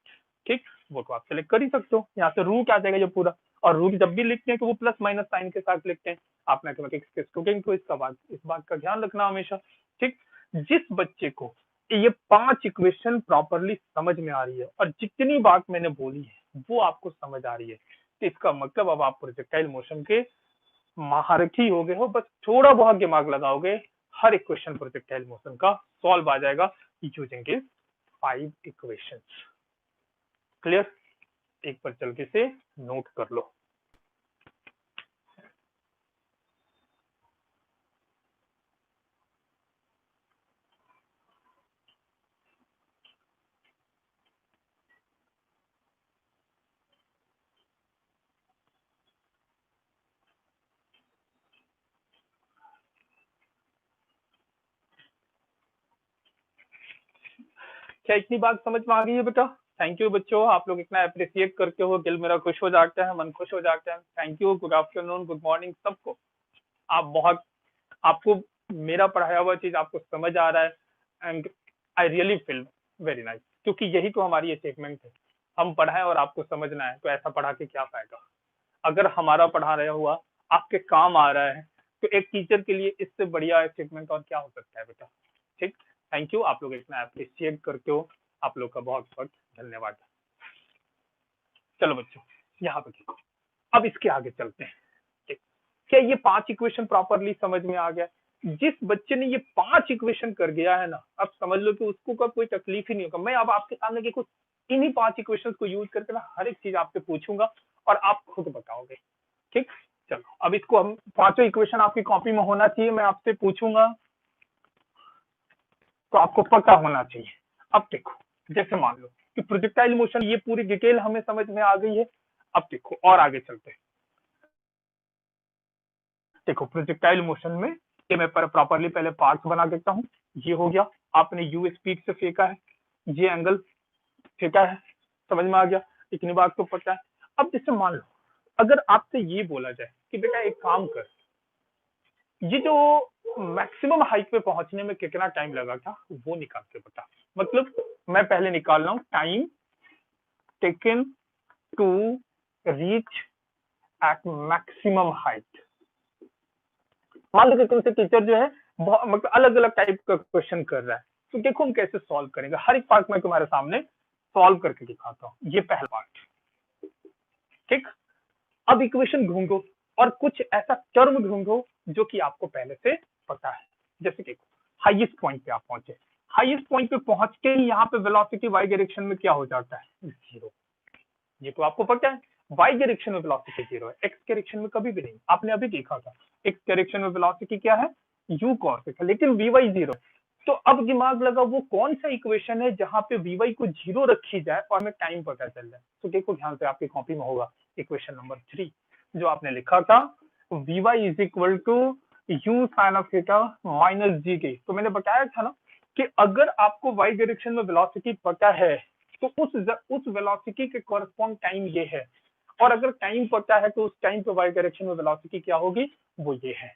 ठीक, वो तो आप सेलेक्ट कर ही सकते हो, यहाँ से रूट आ जाएगा ये पूरा, और रूट जब भी लिखते हैं तो वो प्लस माइनस साइन के साथ लिखते हैं। आप मैथमेटिक्स के स्टूडेंट को इस बात का ध्यान रखना हमेशा। ठीक, जिस बच्चे को ये 5 इक्वेशन प्रॉपरली समझ में आ रही है और जितनी बात मैंने बोली है वो आपको समझ आ रही है, तो इसका मतलब अब आप प्रोजेक्टाइल मोशन के महारथी हो गए हो, बस थोड़ा बहुत दिमाग लगाओगे, हर एक क्वेश्चन प्रोजेक्टाइल मोशन का सॉल्व आ जाएगा यूजिंग इज 5 इक्वेशंस। क्लियर? एक बार चल के से नोट कर लो। क्या इतनी बात समझ में आ गई है बेटा? थैंक यू बच्चों, आप लोग इतना अप्रिशिएट करते हो, दिल मेरा खुश हो जाता है, मन खुश हो जाता है। Thank you, good afternoon, good morning सबको। आप बहुत, आपको मेरा पढ़ाया हुआ चीज आपको समझ आ रहा है, and I really feel very nice, क्योंकि यही तो हमारी अचीवमेंट है। हम पढ़ाएं और आपको समझना है, तो ऐसा पढ़ा के क्या फायदा। अगर हमारा पढ़ा रहा हुआ आपके काम आ रहा है, तो एक टीचर के लिए इससे बढ़िया अचीवमेंट और क्या हो सकता है बेटा। ठीक, थैंक यू, आप लोग इतना अप्रिशिएट करते हो, आप लोग का बहुत बहुत धन्यवाद। चलो बच्चों, यहाँ पे देखो, अब इसके आगे चलते हैं। ठीक, क्या ये 5 इक्वेशन प्रॉपरली समझ में आ गया? जिस बच्चे ने ये 5 इक्वेशन कर गया है ना, अब समझ लो कि उसको का कोई तकलीफ ही नहीं होगा। मैं अब आपके सामने के कुछ इन्हीं 5 इक्वेशन को यूज करके ना हर एक चीज आपसे पूछूंगा और आप खुद बताओगे। ठीक, चलो अब इसको हम, पांचों इक्वेशन आपकी कॉपी में होना चाहिए, मैं आपसे पूछूंगा तो आपको पता होना चाहिए। अब देखो, जैसे मान लो कि प्रोजेक्टाइल मोशन, ये पूरी डिटेल हमें समझ में आ गई है। अब देखो और आगे चलते हैं। देखो प्रोजेक्टाइल मोशन में ये मैं प्रॉपरली पहले पार्ट्स बना देता हूँ। ये हो गया, आपने यू स्पीड से फेंका है, ये एंगल फेंका है, समझ में आ गया, इतनी बात तो पता है। अब जैसे मान लो अगर आपसे ये बोला जाए कि बेटा एक काम कर, ये जो मैक्सिमम हाइट पे पहुंचने में कितना टाइम लगा था वो निकाल के बता। मतलब मैं पहले निकाल रहा हूँ time taken to reach at maximum height. मान लो कि तुमसे टीचर जो है मतलब अलग अलग टाइप का क्वेश्चन कर रहा है, तो देखो हम कैसे सॉल्व करेंगे। हर एक पार्ट मैं तुम्हारे सामने सॉल्व करके दिखाता हूँ। ये पहला पार्ट, ठीक। अब इक्वेशन ढूंढो और कुछ ऐसा टर्म ढूंढो जो कि आपको पहले से पता है। जैसे कि हाईएस्ट पॉइंट पे आप पहुंचे, हाईएस्ट पॉइंट पे पहुंच के ही यहाँ पे वेलोसिटी वाई डायरेक्शन में क्या हो जाता है, जीरो। ये तो आपको पता है, वाई डायरेक्शन में वेलोसिटी जीरो है, एक्स डायरेक्शन में कभी भी नहीं। आपने अभी देखा था एक्स डायरेक्शन में वेलोसिटी क्या है, यू कॉस एक्स, लेकिन वी वाई जीरो। तो अब दिमाग लगा वो कौन सा इक्वेशन है जहां पे वी वाई को जीरो रखी जाए और हमें टाइम पता चल जाए। तो देखो ध्यान से, आपकी कॉपी में होगा इक्वेशन नंबर 3 जो आपने लिखा था, v y is equal to u sine of theta minus g के। तो मैंने बताया था ना कि अगर आपको वाई डायरेक्शन में वेलोसिटी पता है तो उस वेलोसिटी के कॉरस्पॉन्ड टाइम ये है, और अगर टाइम पता है तो उस टाइम पे वाई डायरेक्शन में वेलोसिटी क्या होगी, वो ये है।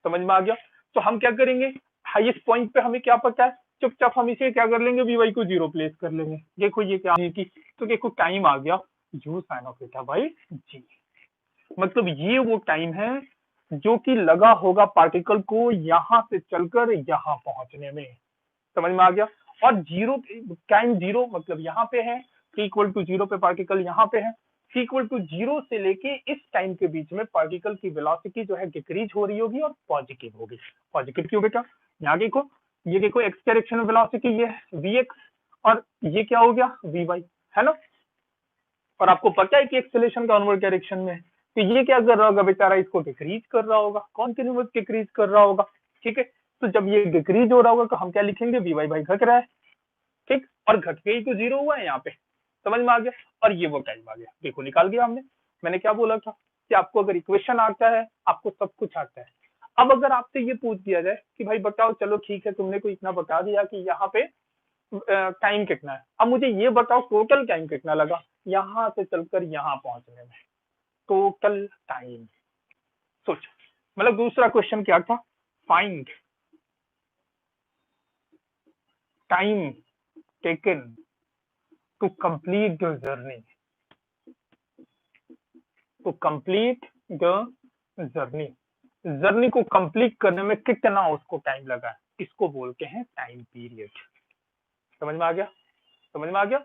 समझ में आ गया? तो हम क्या करेंगे, हाईएस्ट पॉइंट पे हमें क्या पता है, चुपचाप हम इसे क्या कर लेंगे, वी वाई को जीरो प्लेस कर लेंगे। देखो ये क्या की, तो देखो टाइम आ गया u sine of theta by g. मतलब ये वो टाइम है जो कि लगा होगा पार्टिकल को यहां से चलकर यहां पहुंचने में। समझ में आ गया? और जीरो टाइम, जीरो मतलब यहाँ पे है, इक्वल टू जीरो पे पार्टिकल यहाँ पे है, इक्वल टू जीरो से लेके इस टाइम के बीच में पार्टिकल की वेलोसिटी जो है डिक्रीज हो रही होगी और पॉजिटिव होगी। पॉजिटिव क्यों बेटा, यहाँ देखो, ये देखो एक्स डायरेक्शन में वेलोसिटी ये है वी एक्स, और ये क्या हो गया वी वाई, है ना। और आपको पता है कि एक्सेलेरेशन डाउनवर्ड डायरेक्शन में है, तो ये क्या कर रहा होगा बेचारा, इसको डिक्रीज कर रहा होगा, कॉन्टिन्यूअस डिक्रीज कर रहा होगा। ठीक है, तो जब ये डिक्रीज हो रहा होगा तो हम क्या लिखेंगे, वी वाई बाई घट रहा है, ठीक, और घट के ही तो जीरो हुआ है यहाँ पे। समझ में आ गया? और ये वो टाइम आ गया, देखो निकाल गया हमने। मैंने क्या बोला था कि आपको अगर इक्वेशन आता है, आपको सब कुछ आता है। अब अगर आपसे ये पूछ दिया जाए कि भाई बताओ, चलो ठीक है तुमने को इतना बता दिया कि यहाँ पे टाइम कितना है, अब मुझे ये बताओ टोटल टाइम कितना लगा यहाँ से चलकर यहाँ पहुंचने में, टोटल टाइम। सोचो, मतलब दूसरा क्वेश्चन क्या था, find time taken to complete the journey, to complete the journey. Journey को कंप्लीट करने में कितना उसको टाइम लगा, इसको बोलते हैं टाइम पीरियड। समझ में आ गया? समझ में आ गया?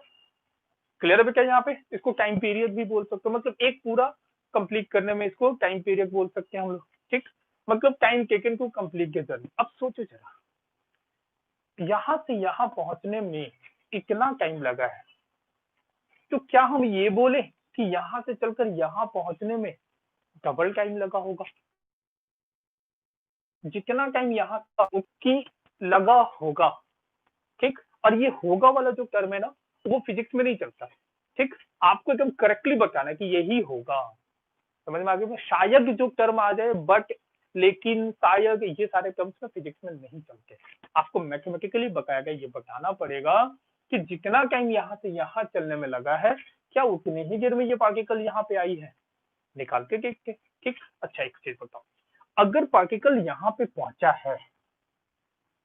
क्लियर है बेटा? यहाँ पे इसको टाइम पीरियड भी बोल सकते हो, मतलब एक पूरा कंप्लीट करने में इसको टाइम पीरियड बोल सकते हैं हम लोग। ठीक, मतलब time taken to complete the journey. अब सोचो जरा, यहां से यहां पहुंचने में इतना टाइम लगा है, तो क्या हम ये बोले कि यहां से चलकर यहां पहुंचने में डबल टाइम लगा होगा? जितना टाइम यहाँ का उसकी लगा होगा, ठीक। और ये होगा वाला जो टर्म है ना, वो फिजिक्स में नहीं चलता, ठीक। आपको एकदम करेक्टली बताना है कि यही होगा। समझ में आ गया? शायद जो टर्म आ जाए, बट लेकिन शायद ये सारे टर्म्स में फिजिक्स में नहीं चलते। आपको मैथमेटिकली बकायदा ये बताना पड़ेगा कि जितना टाइम यहाँ से यहाँ चलने में लगा है, क्या उतनी ही देर में ये पार्टिकल यहाँ पे आई है? निकाल के देखते, ठीक। अच्छा एक चीज बताओ, अगर पार्टिकल यहाँ पे पहुंचा है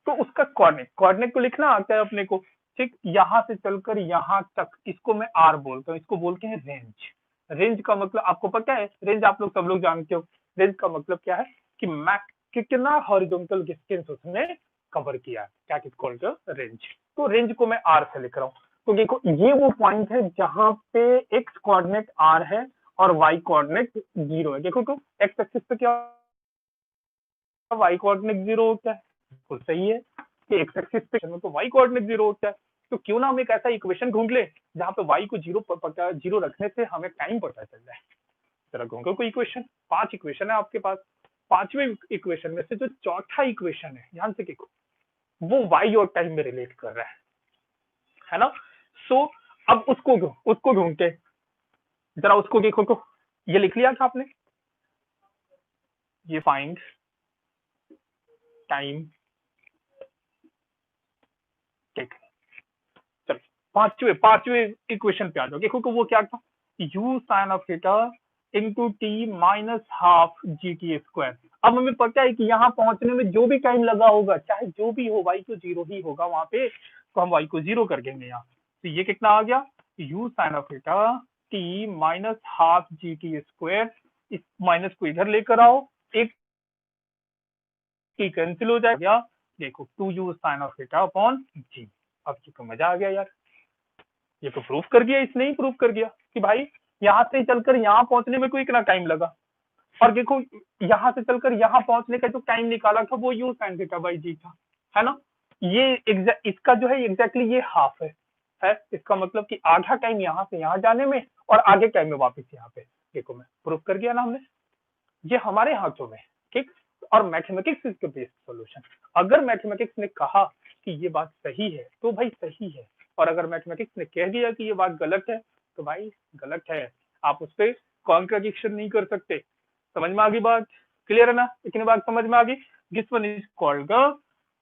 तो उसका कोऑर्डिनेट, कोऑर्डिनेट को लिखना आता है अपने को, ठीक। यहाँ से चलकर यहाँ तक, इसको मैं आर बोलता हूँ, इसको बोलते हैं रेंज। रेंज का मतलब आपको पता है, रेंज आप लोग सब लोग जानते हो। रेंज का मतलब क्या है कि मैक कितना हॉरिजॉन्टल डिस्टेंस उसने कवर किया है, क्या इज कॉल्ड रेंज। तो रेंज को मैं आर से लिख रहा हूँ। तो देखो ये वो पॉइंट है जहां पे एक्स कोऑर्डिनेट आर है और वाई कोऑर्डिनेट 0 है। देखो तो एक्स एक्सिस पे क्या, वाई कोऑर्डिनेट 0 होता है, बिल्कुल सही है कि एक्स एक्सिस पे तो वाई कोऑर्डिनेट 0 होता है। तो क्यों ना हम एक ऐसा इक्वेशन ढूंढ ले जहां पे वाई को 0 रखने से हमें टाइम पता चल जाए। जरा ढूंढो कोई इक्वेशन। 5 इक्वेशन है आपके पास, 5वें इक्वेशन में से जो चौथा इक्वेशन है, ध्यान से देखो, वो वाई और टाइम में रिलेट कर रहा है ना। सो अब उसको ढूंढते, जरा उसको देखो तो, ये लिख लिया था आपने, ये फाइंड टाइम, ठीक। चलो पांचवे इक्वेशन पे आ जाओ। देखो वो क्या था, u sine of theta into t minus half g t square. अब हमें पता है कि यहाँ पहुंचने में जो भी टाइम लगा होगा, चाहे जो भी हो, y को 0 ही होगा वहां पे, तो हम y को 0 कर देंगे यहाँ। तो ये कितना आ गया, u sine of theta t minus half g t square. इस माइनस को इधर लेकर आओ, एक टी कैंसिल हो जाएगा। देखो 2u sine of theta upon g. अब तो मजा आ गया यार, ये तो प्रूफ कर दिया, इसने ही प्रूफ कर दिया कि भाई यहाँ से चलकर यहाँ पहुंचने में कोई इतना टाइम लगा। और देखो यहाँ से चलकर यहाँ पहुंचने का जो टाइम निकाला था वो यू साइन थीटा बाई जी था, है ना। ये इसका जो है एग्जैक्टली ये हाफ है। इसका मतलब कि आधा टाइम यहाँ से यहाँ जाने में और आगे टाइम में वापस यहाँ पे। देखो मैं प्रूफ कर दिया ना हमने, ये हमारे हाथों में, ठीक। और mathematics is the best solution. अगर मैथमेटिक्स ने कहा कि ये बात सही है तो भाई सही है, और अगर मैथमेटिक्स ने कह दिया कि ये बात गलत है तो भाई गलत है। आप उस पर कॉन्ट्राडिक्शन नहीं कर सकते। समझ में आ गई बात? क्लियर है ना? इतनी बात समझ में आ गई? This one is called the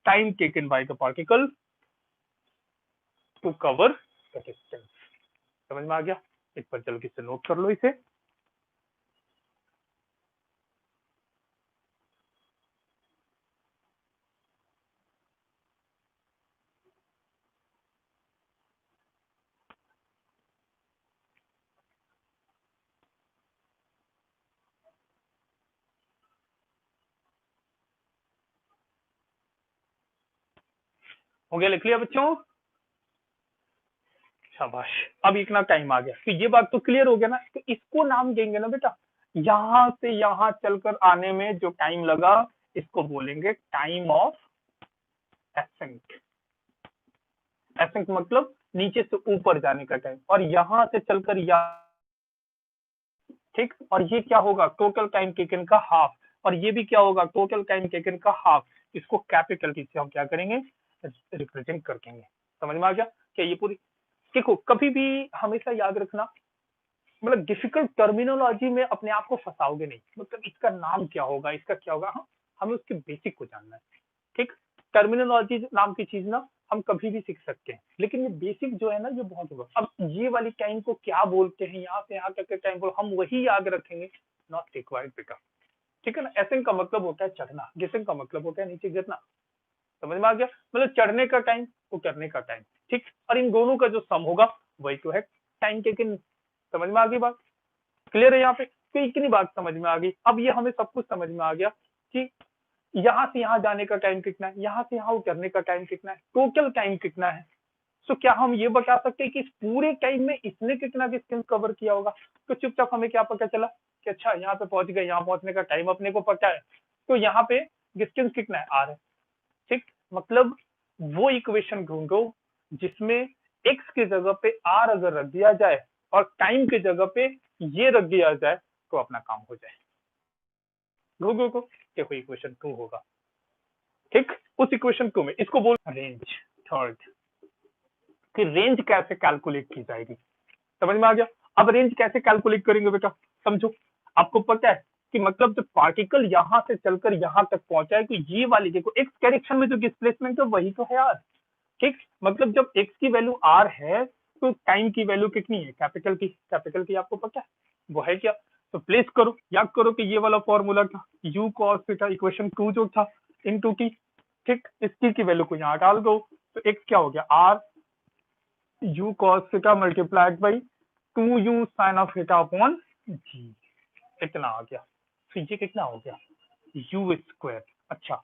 time taken by the particle to cover the distance. समझ में आ गया? एक बार जल्दी से नोट कर लो इसे। हो गया? लिख लिया बच्चों? शाबाश। अब इतना टाइम आ गया तो ये बात तो क्लियर हो गया ना। तो इसको नाम देंगे ना बेटा, यहां से यहां चलकर आने में जो टाइम लगा, इसको बोलेंगे टाइम ऑफ एसेंट। एसेंट मतलब नीचे से ऊपर जाने का टाइम, और यहां से चलकर यहाँ, ठीक। और ये क्या होगा, टोटल टाइम टेकन का हाफ। और ये भी क्या होगा, टोटल टाइम टेकन का हाफ। इसको कैपिटल टी से हम क्या करेंगे, रिप्रेजेंट कर देंगे। समझ में आ गया? क्या ये पूरी, देखो कभी भी हमेशा याद रखना, मतलब डिफिकल्ट टर्मिनोलॉजी में अपने आप को फंसाओगे नहीं। मतलब इसका नाम क्या होगा, इसका क्या होगा, हमें उसके बेसिक को जानना है, ठीक। टर्मिनोलॉजी नाम की चीज ना हम कभी भी सीख सकते हैं, लेकिन ये बेसिक जो है ना ये बहुत होगा। अब ये वाली टाइम को क्या बोलते हैं, यहाँ से यहाँ तक के टाइम को हम वही याद रखेंगे, नॉट रिक्वायर्ड बेटा, ठीक है ना। एसेंट का मतलब होता है चढ़ना, डिसेंट का मतलब होता है नीचे गिरना। समझ में आ गया? मतलब चढ़ने का टाइम, उतरने का टाइम, ठीक। और इन दोनों का जो सम होगा वही तो है टाइम टेकन। समझ में आ गई बात? क्लियर है यहाँ पे? तो इतनी बात समझ में आ गई। अब ये हमें सब कुछ समझ में आ गया कि यहाँ से यहाँ जाने का टाइम कितना है, यहाँ से यहाँ उतरने का टाइम कितना है, टोटल टाइम कितना है। तो क्या हम ये बता सकते हैं कि इस पूरे टाइम में इसने कितना डिस्टेंस कवर किया होगा? तो चुपचाप हमें क्या पता चला कि अच्छा यहाँ पे पहुंच गए, यहाँ पहुंचने का टाइम अपने को पता है, तो यहाँ पे डिस्टेंस कितना है, आर है। ठीक, मतलब वो इक्वेशन ढूंढो जिसमें एक्स की जगह पे आर अगर रख दिया जाए और टाइम की जगह पे ये रख दिया जाए तो अपना काम हो जाए। ढूंढो को देखो इक्वेशन 2 होगा। ठीक, उस इक्वेशन 2 में इसको बोल रेंज। थर्ड कि रेंज कैसे कैलकुलेट की जाएगी, समझ में आ गया। अब रेंज कैसे कैलकुलेट करेंगे बेटा, समझो। आपको पता है कि मतलब जब पार्टिकल यहां से चलकर यहां तक पहुंचा है तो ये वाली देखो एक्स डायरेक्शन में जो डिस्प्लेसमेंट है वही तो है यार। ठीक, मतलब जब एक्स की वैल्यू आर है तो टाइम की वैल्यू कितनी है, कैपिटल की आपको पता है वो है क्या। तो प्लेस करो, याद करो कि ये वाला फॉर्मूला था यू कॉस थीटा इक्वेशन 2 जो था इनटू टी। ठीक, इस टी की वैल्यू को यहाँ डाल दो तो एक्स क्या हो गया, R u cos theta multiplied by 2u sine of theta upon g, इतना आ गया। तो ये कितना हो गया, यू स्क्वायर। अच्छा,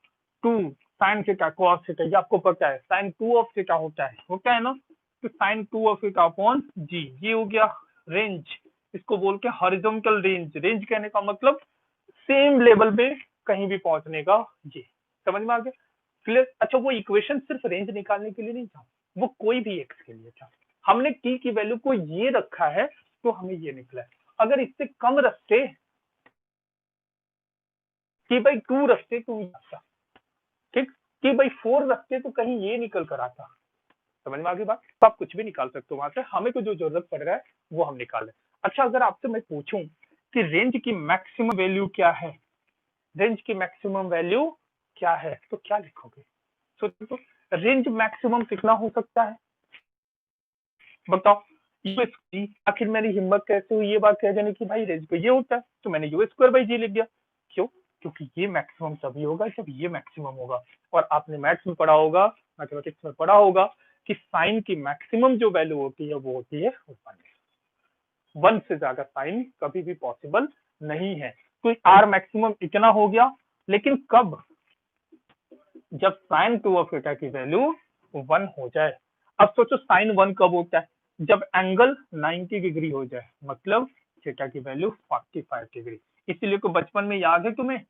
2 साइन थीटा कॉस थीटा, ये आपको पता है साइन 2 ऑफ थीटा होता है ना, तो साइन 2 ऑफ थीटा अपॉन जी, ये हो गया रेंज। इसको बोल के हॉरिजॉन्टल रेंज। रेंज कहने का मतलब सेम लेवल में कहीं भी पहुंचने का, ये समझ में आ गया, क्लियर। अच्छा, वो इक्वेशन सिर्फ रेंज निकालने के लिए नहीं था, वो कोई भी एक्स के लिए था। हमने टी की वैल्यू को ये रखा है तो हमें ये निकला है। अगर इससे कम रखते, टी बाई 2 रखते तो आता, ठीक, टी बाई 4 रखते तो कहीं ये निकल कर आता। समझ में आ गई बात। तो आप कुछ भी निकाल सकते हो वहां से, हमें को जो जरूरत पड़ रहा है वो हम निकालें। अच्छा, अगर आपसे मैं पूछूं कि रेंज की मैक्सिमम वैल्यू क्या है, रेंज की मैक्सिमम वैल्यू क्या है, तो क्या लिखोगे, सोचो। रेंज मैक्सिमम कितना हो सकता है बताओ। यूएस, आखिर मेरी हिम्मत कैसे हुई ये बात कह देने की भाई रेंज तो ये होता है, तो मैंने यू स्क्वायर बाई जी लिख दिया। क्यों, क्योंकि ये मैक्सिमम तभी होगा जब ये मैक्सिमम होगा। और आपने मैथ्स में पढ़ा होगा, मैथमेटिक्स में पढ़ा होगा कि साइन की मैक्सिमम जो वैल्यू होती है वो होती है 1 से ज्यादा साइन कभी भी पॉसिबल नहीं है। तो आर मैक्सिमम इतना हो गया, लेकिन कब, जब साइन 2 ऑफ थीटा की वैल्यू 1 हो जाए। अब सोचो साइन 1 कब होता है, जब एंगल 90 डिग्री हो जाए, मतलब थीटा की वैल्यू 45 डिग्री। इसीलिए को बचपन में याद है तुम्हें,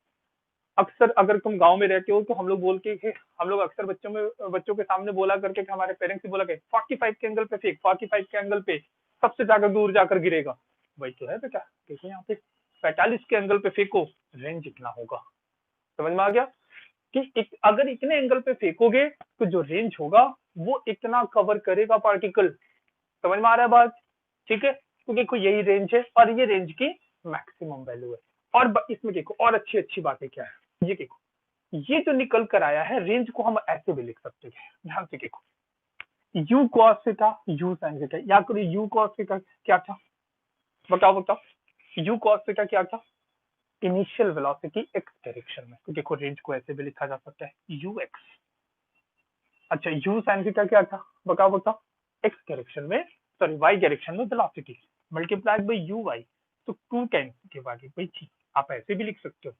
अक्सर अगर तुम गांव में रहते हो तो हम लोग बोलते हैं, हम लोग अक्सर बच्चों के सामने बोला करके कि हमारे पेरेंट्स ही बोला कि 45 के एंगल पे फेंक, 45 के एंगल पे सबसे ज्यादा दूर जाकर गिरेगा। वही तो है बेटा, देखो यहाँ पे 45 के एंगल पे फेंको, रेंज इतना होगा। समझ में आ गया कि अगर इतने एंगल पे फेंकोगे तो जो रेंज होगा वो इतना कवर करेगा पार्टिकल। समझ में आ रहा है बात, ठीक है। तो देखो यही रेंज है और ये रेंज की मैक्सिमम वैल्यू है। और इसमें देखो और अच्छी अच्छी बातें क्या है, ये देखो ये जो निकल कर आया है रेंज को हम ऐसे भी लिख सकते हैं, ध्यान से देखो। You cos theta you sine theta, या करो यू कॉस थीटा क्या था, बताओ बताओ, यू कॉस थीटा क्या था, इनिशियल वेलोसिटी एक्स डायरेक्शन में। तो देखो रेंज को ऐसे भी लिखा जा सकता है यू एक्स। अच्छा, यू साइन थीटा क्या था, बताओ बताओ, एक्स डायरेक्शन में, सॉरी वाई डायरेक्शन में velocity multiplied by u y, तो 2 टाइम्स के बाद भाई ठीक, आप ऐसे भी लिख सकते हो।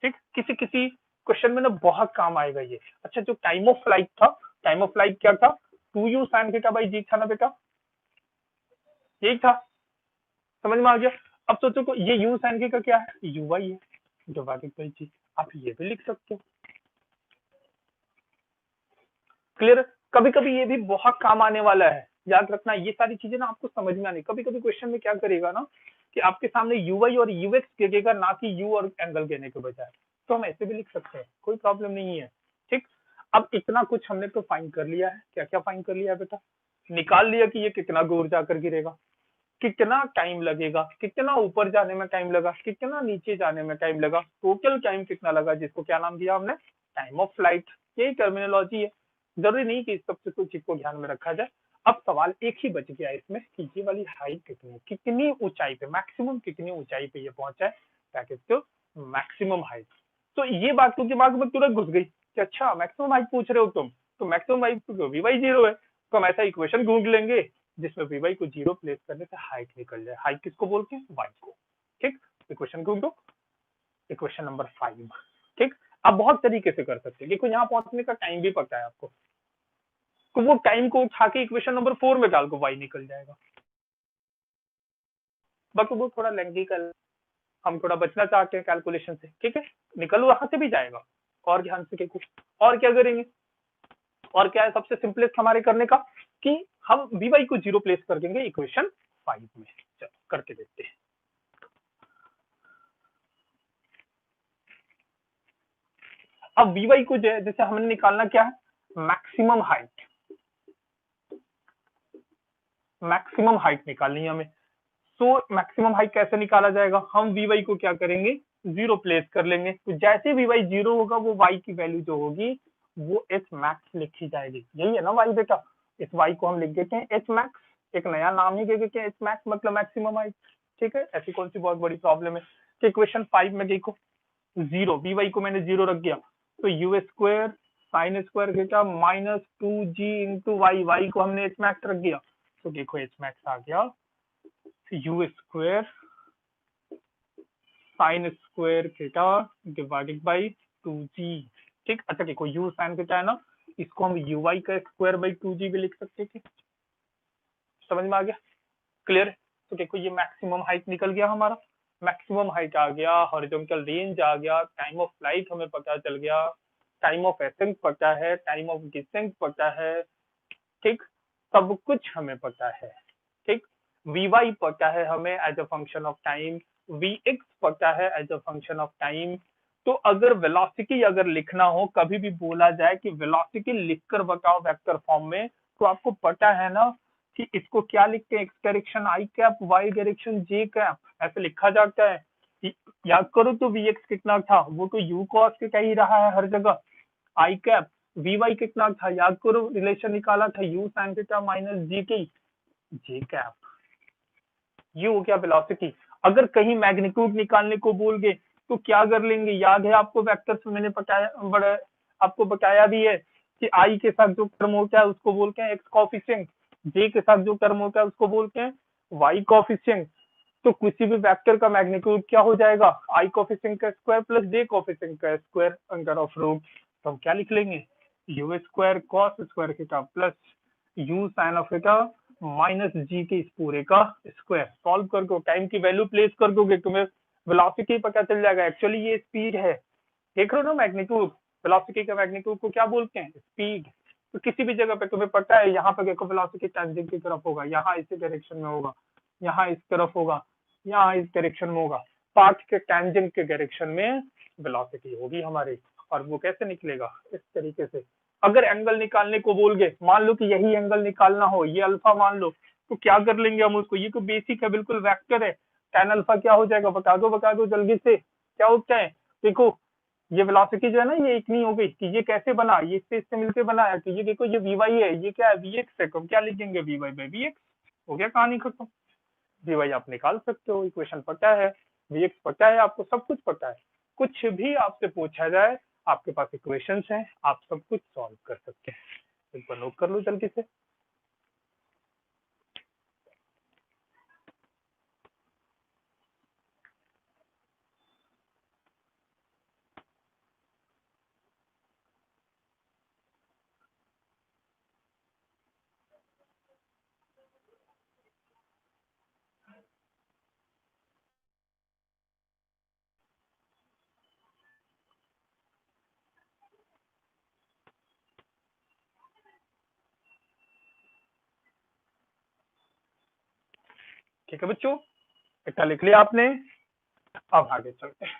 ठीक, किसी किसी क्वेश्चन में ना बहुत काम आएगा ये। अच्छा, जो टाइम ऑफ फ्लाइट था, टाइम ऑफ फ्लाइट क्या था, 2u साइन थीटा बाई जी था ना बेटा, यही था, समझ में आ गया। अब सोचो को ये u साइन थीटा क्या है, यू वाई है, डिवाइडेड बाई जी, आप ये भी लिख सकते हो। क्लियर, कभी कभी ये भी बहुत काम आने वाला है, याद रखना ये सारी चीजें ना आपको समझ में आनी। कभी कभी क्वेश्चन में क्या करेगा ना कि आपके सामने यू वाई और यू एक्स देगा ना कि यू और एंगल देने के बजाय, तो हम ऐसे भी लिख सकते हैं, कोई प्रॉब्लम नहीं है। ठीक, अब इतना कुछ हमने तो फाइंड कर लिया है, क्या क्या फाइंड कर लिया है बेटा, निकाल लिया कि ये कितना दूर जाकर गिरेगा, कितना टाइम लगेगा, कितना ऊपर जाने में टाइम लगा, कितना नीचे जाने में टाइम लगा, टोटल टाइम कितना लगा, जिसको क्या नाम दिया हमने, टाइम ऑफ फ्लाइट। यही टर्मिनोलॉजी है, जरूरी नहीं कि इस सबसे कुछ चीज को ध्यान में रखा जाए। अब सवाल एक ही बच गया इसमें कि ये वाली हाइट कितनी, कितनी ऊंचाई पे, मैक्सिमम कितनी ऊंचाई पे ये पहुंचा है, क्या कहते हो, मैक्सिमम हाइट। तो ये बात तो दिमाग में तुरंत घुस गई कि अच्छा मैक्सिमम हाइट पूछ रहे हो तुम, तो मैक्सिमम हाइट तो वी वाई 0 है, तो हम ऐसा इक्वेशन ढूंढ लेंगे जिसमें वी वाई को 0 प्लेस करने से हाइट निकल जाए। हाइट किसको बोलते हैं, वाई को। ठीक, इक्वेशन ढूंढो, इक्वेशन नंबर 5। ठीक, आप बहुत तरीके से कर सकते हैं, देखो यहाँ पहुंचने का टाइम भी पता है आपको, तो वो टाइम को उठा के इक्वेशन नंबर 4 में डाल को वाई निकल जाएगा। बट वो थोड़ा लेंथी कर, हम थोड़ा बचना चाहते हैं कैलकुलेशन से, ठीक है, निकल वहां से भी जाएगा। और ध्यान से देखो, और क्या करेंगे, और क्या है सबसे सिंपलेस्ट हमारे करने का, कि हम वी को 0 प्लेस कर देंगे इक्वेशन 5 में। चलो करके देखते हैं। अब वी को जैसे हमने निकालना क्या है, मैक्सिमम हाइट, मैक्सिमम हाइट निकालनी है हमें। तो मैक्सिमम हाइट कैसे निकाला जाएगा, हम वी को क्या करेंगे, 0 प्लेस कर लेंगे। तो जैसे वी 0 होगा वो y की वैल्यू जो होगी वो एच मैक्स लिखी जाएगी। यही है ना y बेटा, इस y को हम लिख देते हैं एच मैक्स, एक नया नाम ही दे देते हैं एच मैक्स, मतलब मैक्सिमम हाइट। ठीक है, ऐसी कौन सी बहुत बड़ी प्रॉब्लम है। तो इक्वेशन 5 में देखो, 0 वी को मैंने 0 रख दिया, तो u square sine square theta minus 2g into y को हमने एच मैक्स रख दिया। तो देखो एच मैक्स आ गया you square sine square theta divided by 2g। ठीक, अच्छा देखो यू साइन थीटा है ना, इसको हम यू वाई का स्क्वायर बाई 2g भी लिख सकते थे। समझ में आ गया, क्लियर है। तो देखो ये मैक्सिमम हाइट निकल गया हमारा, मैक्सिमम हाइट आ गया, हॉरिजॉन्टल रेंज आ गया, टाइम ऑफ फ्लाइट हमें पता चल गया, टाइम ऑफ एसेंट पता है, टाइम ऑफ डिसेंट पता है, ठीक, सब कुछ हमें पता है। ठीक, वी वाई पता है हमें as a function of time, v x पता है as a function of time. तो अगर वेलोसिटी अगर लिखना हो, कभी भी बोला जाए कि वेलोसिटी लिखकर बताओ वेक्टर फॉर्म में, तो आपको पता है ना कि इसको क्या लिखते हैं, x direction i cap, y direction j cap, ऐसे लिखा जाता है। याद करो तो वी एक्स कितना था, वो तो यू कॉस के क्या ही रहा है हर जगह, आई कैप। वी वाई कितना था, याद करो रिलेशन निकाला था, यू साइन थीटा माइनस जी की जे कैप। ये हो गया वेलोसिटी। अगर कहीं मैग्नीट्यूड निकालने को बोल गए तो क्या कर लेंगे, याद है आपको वेक्टर्स में मैंने बड़ा आपको बताया भी है कि आई के साथ जो टर्म होता है उसको बोलते हैं एक्स कोफिशिएंट, जे के साथ जो टर्म होता है उसको बोलते हैं वाई कोफिशिएंट। तो किसी भी वेक्टर का मैग्नीट्यूड क्या हो जाएगा, आई कोफिशिएंट का स्क्वायर प्लस जे कोफिशिएंट का स्क्वायर अंडर ऑफ रूट। तो हम क्या लिख लेंगे, u square cos square theta plus you sine of theta minus g के इस पूरे का स्क्वायर। सॉल्व कर दो, टाइम की वैल्यू प्लेस कर दोगे, तुम्हें वेलोसिटी पता चल जाएगा। एक्चुअली ये स्पीड है, देख रहे हो ना मैग्नीट्यूड, वेलोसिटी का मैग्नीट्यूड को क्या बोलते हैं, स्पीड। तो किसी भी जगह पे तुम्हें पता है, यहाँ पे देखो वेलोसिटी टेंजेंट की तरफ होगा, यहाँ इसी डायरेक्शन में होगा, यहाँ इस तरफ होगा, यहाँ इस डायरेक्शन में होगा, पाथ के टेंजेंट के डायरेक्शन में वेलोसिटी होगी हमारी। और वो कैसे निकलेगा, इस तरीके से। अगर एंगल निकालने को बोल गए, मान लो कि यही एंगल निकालना हो, ये अल्फा मान लो, तो क्या कर लेंगे हम उसको, ये तो बेसिक है, बिल्कुल वेक्टर है। tan अल्फा क्या हो जाएगा, बता दो जल्दी से, क्या होता है। देखो ये वेलोसिटी जो है ना, ये इतनी हो गई कि ये कैसे बना, ये इससे मिलकर बना है। तो ये देखो ये वी वाई है, ये क्या है वी एक्स है, तो हम क्या लिखेंगे v y by v x. हो गया कहानी खत्म। वी वाई आप निकाल सकते हो, इक्वेशन पता है, वी एक्स पता है, आपको सब कुछ पता है। कुछ भी आपसे पूछा जाए, आपके पास इक्वेशंस हैं, आप सब कुछ सॉल्व कर सकते हैं। एक बार नोट कर लो जल्दी से। ठीक है बच्चों, इतना लिख लिया आपने, अब आगे चलते हैं।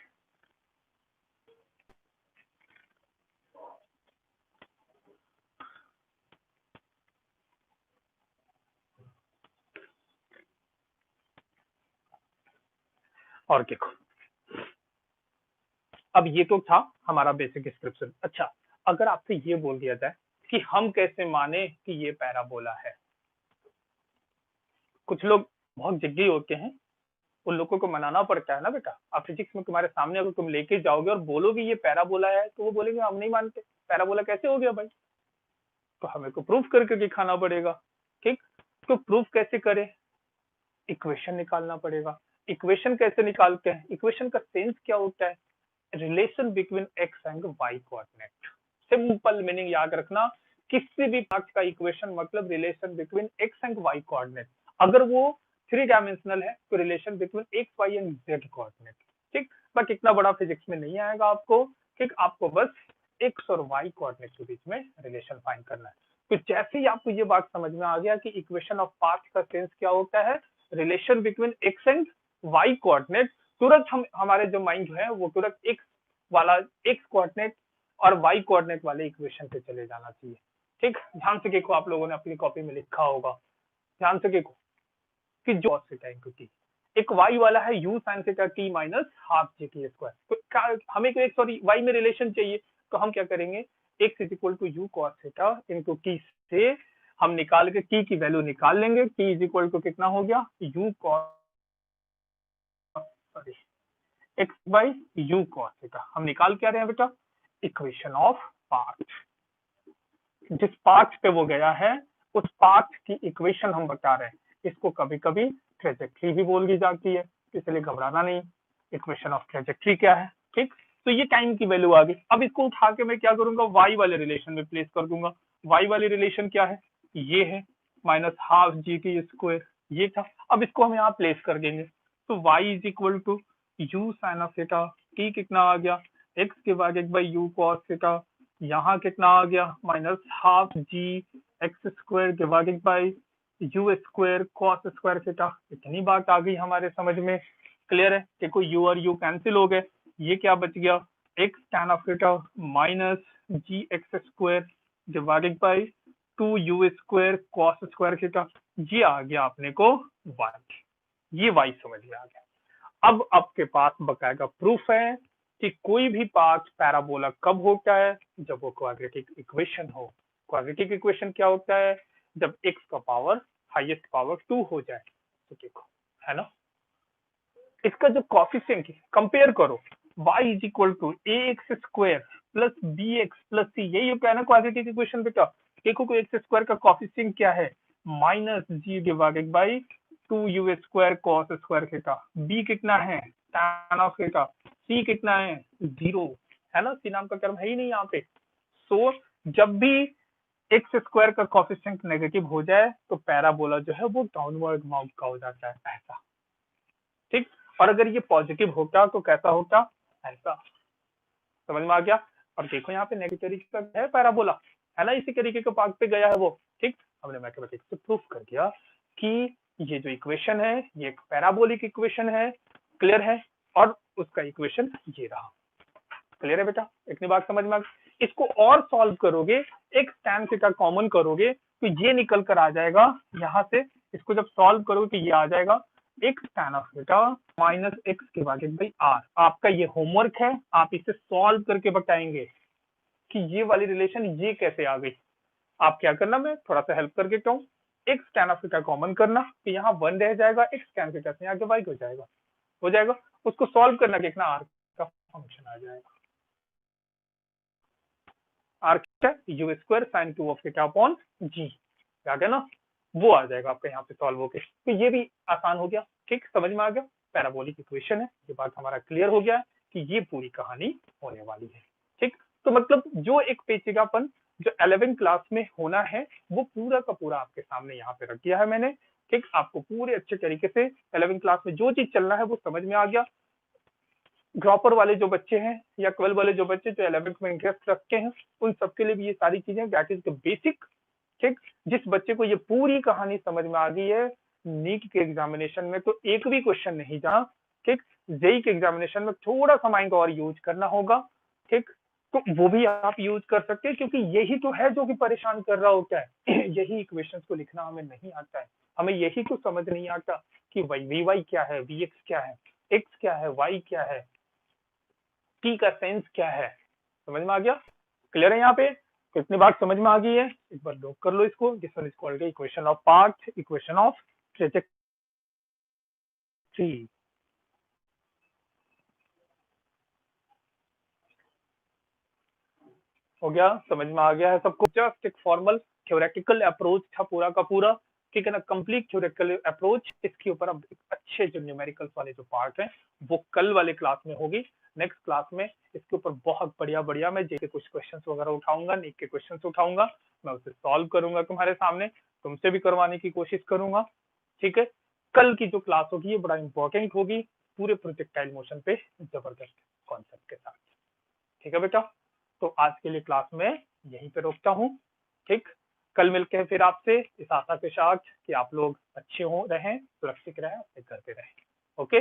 और देखो, अब ये तो था हमारा बेसिक डिस्क्रिप्शन। अच्छा, अगर आपसे ये बोल दिया जाए कि हम कैसे माने कि ये पैराबोला है। कुछ लोग बहुत जिद्दी होते हैं, उन लोगों को मनाना पड़ता है ना बेटा। अब फिजिक्स में तुम्हारे सामने अगर तुम लेके जाओगे और बोलोगे ये पैराबोला है, तो वो बोलेंगे हम नहीं मानते, पैराबोला कैसे हो गया भाई। तो हमें को प्रूफ करके दिखाना पड़ेगा। ठीक, तो प्रूफ कैसे करें, इक्वेशन निकालना पड़ेगा। इक्वेशन कैसे निकालते हैं, इक्वेशन का सेंस क्या होता है, relation between x and y coordinate. Simple meaning याद रखना, किसी भी पार्ट का इक्वेशन मतलब relation between x and y coordinate. अगर वो 3 डायमेंशनल है तो relation between x y and z coordinate. ठीक, बट इतना बड़ा फिजिक्स में नहीं आएगा आपको। ठीक, आपको बस एक्स और वाई कोऑर्डिनेट के बीच में रिलेशन फाइंड करना है। तो जैसे ही आपको ये बात समझ में आ गया कि इक्वेशन ऑफ पाथ का सेंस क्या होता है, relation between x and y coordinate, तुरंत हम हमारे जो माइंड जो है वो तुरंत एक्स वाला एक्स कोऑर्डिनेट और वाई कोऑर्डिनेट वाले इक्वेशन पे चले जाना चाहिए। ठीक, ध्यान से देखो, आप लोगों ने अपनी कॉपी में लिखा होगा, ध्यान से देखो कि जो cos थीटा इनटू टी, एक y वाला है u sin theta t minus half g t square. तो क्या हमें को x और y में रिलेशन चाहिए, तो हम क्या करेंगे, x is equal to u cos theta into t से हम निकाल के t की वैल्यू निकाल लेंगे। t इज इक्वल टू कितना हो गया, u cos sorry x by u cos theta. हम निकाल क्या रहे हैं बेटा, इक्वेशन ऑफ पाथ। जिस पाथ पे वो गया है उस पाथ की इक्वेशन हम बता रहे हैं। इसको कभी कभी ट्रेजेक्ट्री भी बोल दी जाती है, इसलिए घबराना नहीं। इक्वेशन ऑफ ट्रेजेक्ट्री क्या है, ठीक। तो ये टाइम की वैल्यू आ गई। अब इसको उठा के मैं क्या करूंगा, वाई वाले रिलेशन में प्लेस कर दूंगा। वाई वाली रिलेशन क्या है, ये है minus half g t square, ये था। अब इसको हम यहाँ प्लेस कर देंगे, तो y is equal to u sine of theta, t कितना आ गया, एक्स के बाद एक बाई यू कॉस थीटा, यहाँ कितना आ गया minus half g x square divided by u square cos square theta. इतनी बात आ गई हमारे समझ में, क्लियर है। देखो यू और यू कैंसिल हो गए, ये क्या बच गया, x tan of theta minus g x square divided by two you square cos square theta. ये आ गया अपने को वाई, ये वाई समझ में आ गया। अब आपके पास बकायदा प्रूफ है कि कोई भी पाथ पैराबोला कब होता है, जब वो क्वाड्रेटिक इक्वेशन हो। क्वाड्रेटिक इक्वेशन क्या होता है, जब x का पावर हाईएस्ट पावर 2 हो जाए। तो देखो है ना, इसका जो कॉफिशिएंट कंपेयर करो, y is equal to a x square plus b x plus c, यही होता है ना क्वाड्रेटिक इक्वेशन बेटा। देखो को एक्स स्क्वायर का कॉफिशिएंट क्या है, minus g divided by two you square cos square theta, b कितना है tan ऑफ थीटा, सी कितना है 0, है ना, सी नाम का टर्म है ही नहीं यहाँ पे। सो जब भी एक्स स्क्वायर का कॉफिशिएंट नेगेटिव हो जाए तो पैराबोला जो है वो डाउनवर्ड माउंट का हो जाता है, ऐसा, ठीक। और अगर ये पॉजिटिव होता तो कैसा होता, ऐसा, समझ में आ गया। और देखो यहाँ पे नेगेटिव तरीके का है पैराबोला, है ना, इसी तरीके के पाथ पे गया है वो, ठीक। हमने मैथमेटिक्स से प्रूफ कर दिया कि ये जो इक्वेशन है ये एक पैराबोलिक इक्वेशन है, क्लियर है। और उसका इक्वेशन ये रहा, क्लियर है बेटा, इतनी बात समझ में आ गई। इसको और सॉल्व करोगे, एक tan थीटा कॉमन करोगे तो ये निकल कर आ जाएगा यहाँ से। इसको जब सॉल्व करोगे तो ये आ जाएगा एक tan of theta minus x के भागित बाई आर। आपका ये होमवर्क है, आप इसे सॉल्व करके बताएंगे कि ये वाली रिलेशन ये कैसे आ गई। आप क्या करना, मैं थोड़ा सा हेल्प कर देता हूँ। X tan of theta common करना, तो यहाँ 1 रह जाएगा, एक्स tan थीटा से आगे y हो जाएगा। उसको सॉल्व करना, देखना आर का फंक्शन आ जाएगा, आर क्या, u square sine 2 of theta upon g, याद है ना, वो आ जाएगा आपका यहाँ पे सॉल्व होके। तो ये भी आसान हो गया, ठीक, समझ में आ गया। पैराबोलिक इक्वेशन है, ये बात हमारा क्लियर हो गया कि ये पूरी कहानी होने वाली है, ठीक। तो मतलब जो एक पेचीदापन जो 11th क्लास में होना है वो पूरा का पूरा आपके सामने यहाँ पे रख दिया है मैंने, ठीक। आपको पूरे अच्छे तरीके से 11th क्लास में जो चीज चलना है वो समझ में आ गया। ड्रॉपर वाले जो बच्चे हैं या 12 वाले जो बच्चे जो 11th में इंटरेस्ट रखते हैं, उन सबके लिए भी ये सारी चीजें दैट इज द बेसिक, ठीक। जिस बच्चे को ये पूरी कहानी समझ में आ गई है, नीट के एग्जामिनेशन में तो एक भी क्वेश्चन नहीं जा, ठीक। जेई के एग्जामिनेशन में थोड़ा सा माइंड और यूज करना होगा, ठीक। तो वो भी आप यूज कर सकते हैं, क्योंकि यही तो है जो कि परेशान कर रहा होता है यही इक्वेशंस को लिखना हमें नहीं आता है, हमें यही तो समझ नहीं आता कि वी वाई क्या है, वी एक्स क्या है, एक्स क्या है, वाई क्या है, टी का सेंस क्या है, समझ में आ गया, क्लियर है यहाँ पे। तो इतनी बात समझ में आ गई है, एक बार नोट कर लो इसको। This one is called equation of path, equation of trajectory. हो गया, समझ में आ गया है सबको। जस्ट एक फॉर्मल थ्योरेटिकल अप्रोच था पूरा का पूरा, ठीक है ना, कंप्लीट थ्योरेटिकल अप्रोच। इसके ऊपर अब अच्छे जो न्यूमेरिकल्स वाले जो पार्ट हैं वो कल वाले क्लास में होगी। नेक्स्ट क्लास में इसके ऊपर बहुत बढ़िया बढ़िया मैं जैसे कुछ क्वेश्चंस वगैरह उठाऊंगा, नीट के क्वेश्चंस उठाऊंगा, मैं उसे सॉल्व करूंगा तुम्हारे सामने, तुमसे भी करवाने की कोशिश करूंगा, ठीक है। कल की जो क्लास होगी ये बड़ा इंपॉर्टेंट होगी, पूरे प्रोजेक्टाइल मोशन पे जबरदस्त कॉन्सेप्ट के साथ। ठीक है बेटा, तो आज के लिए क्लास में यहीं पे रोकता हूँ। ठीक, कल मिलते हैं फिर आपसे इस आशा के साथ कि आप लोग अच्छे हो रहें, सुरक्षित रहें, अपने घर पे रहें। ओके।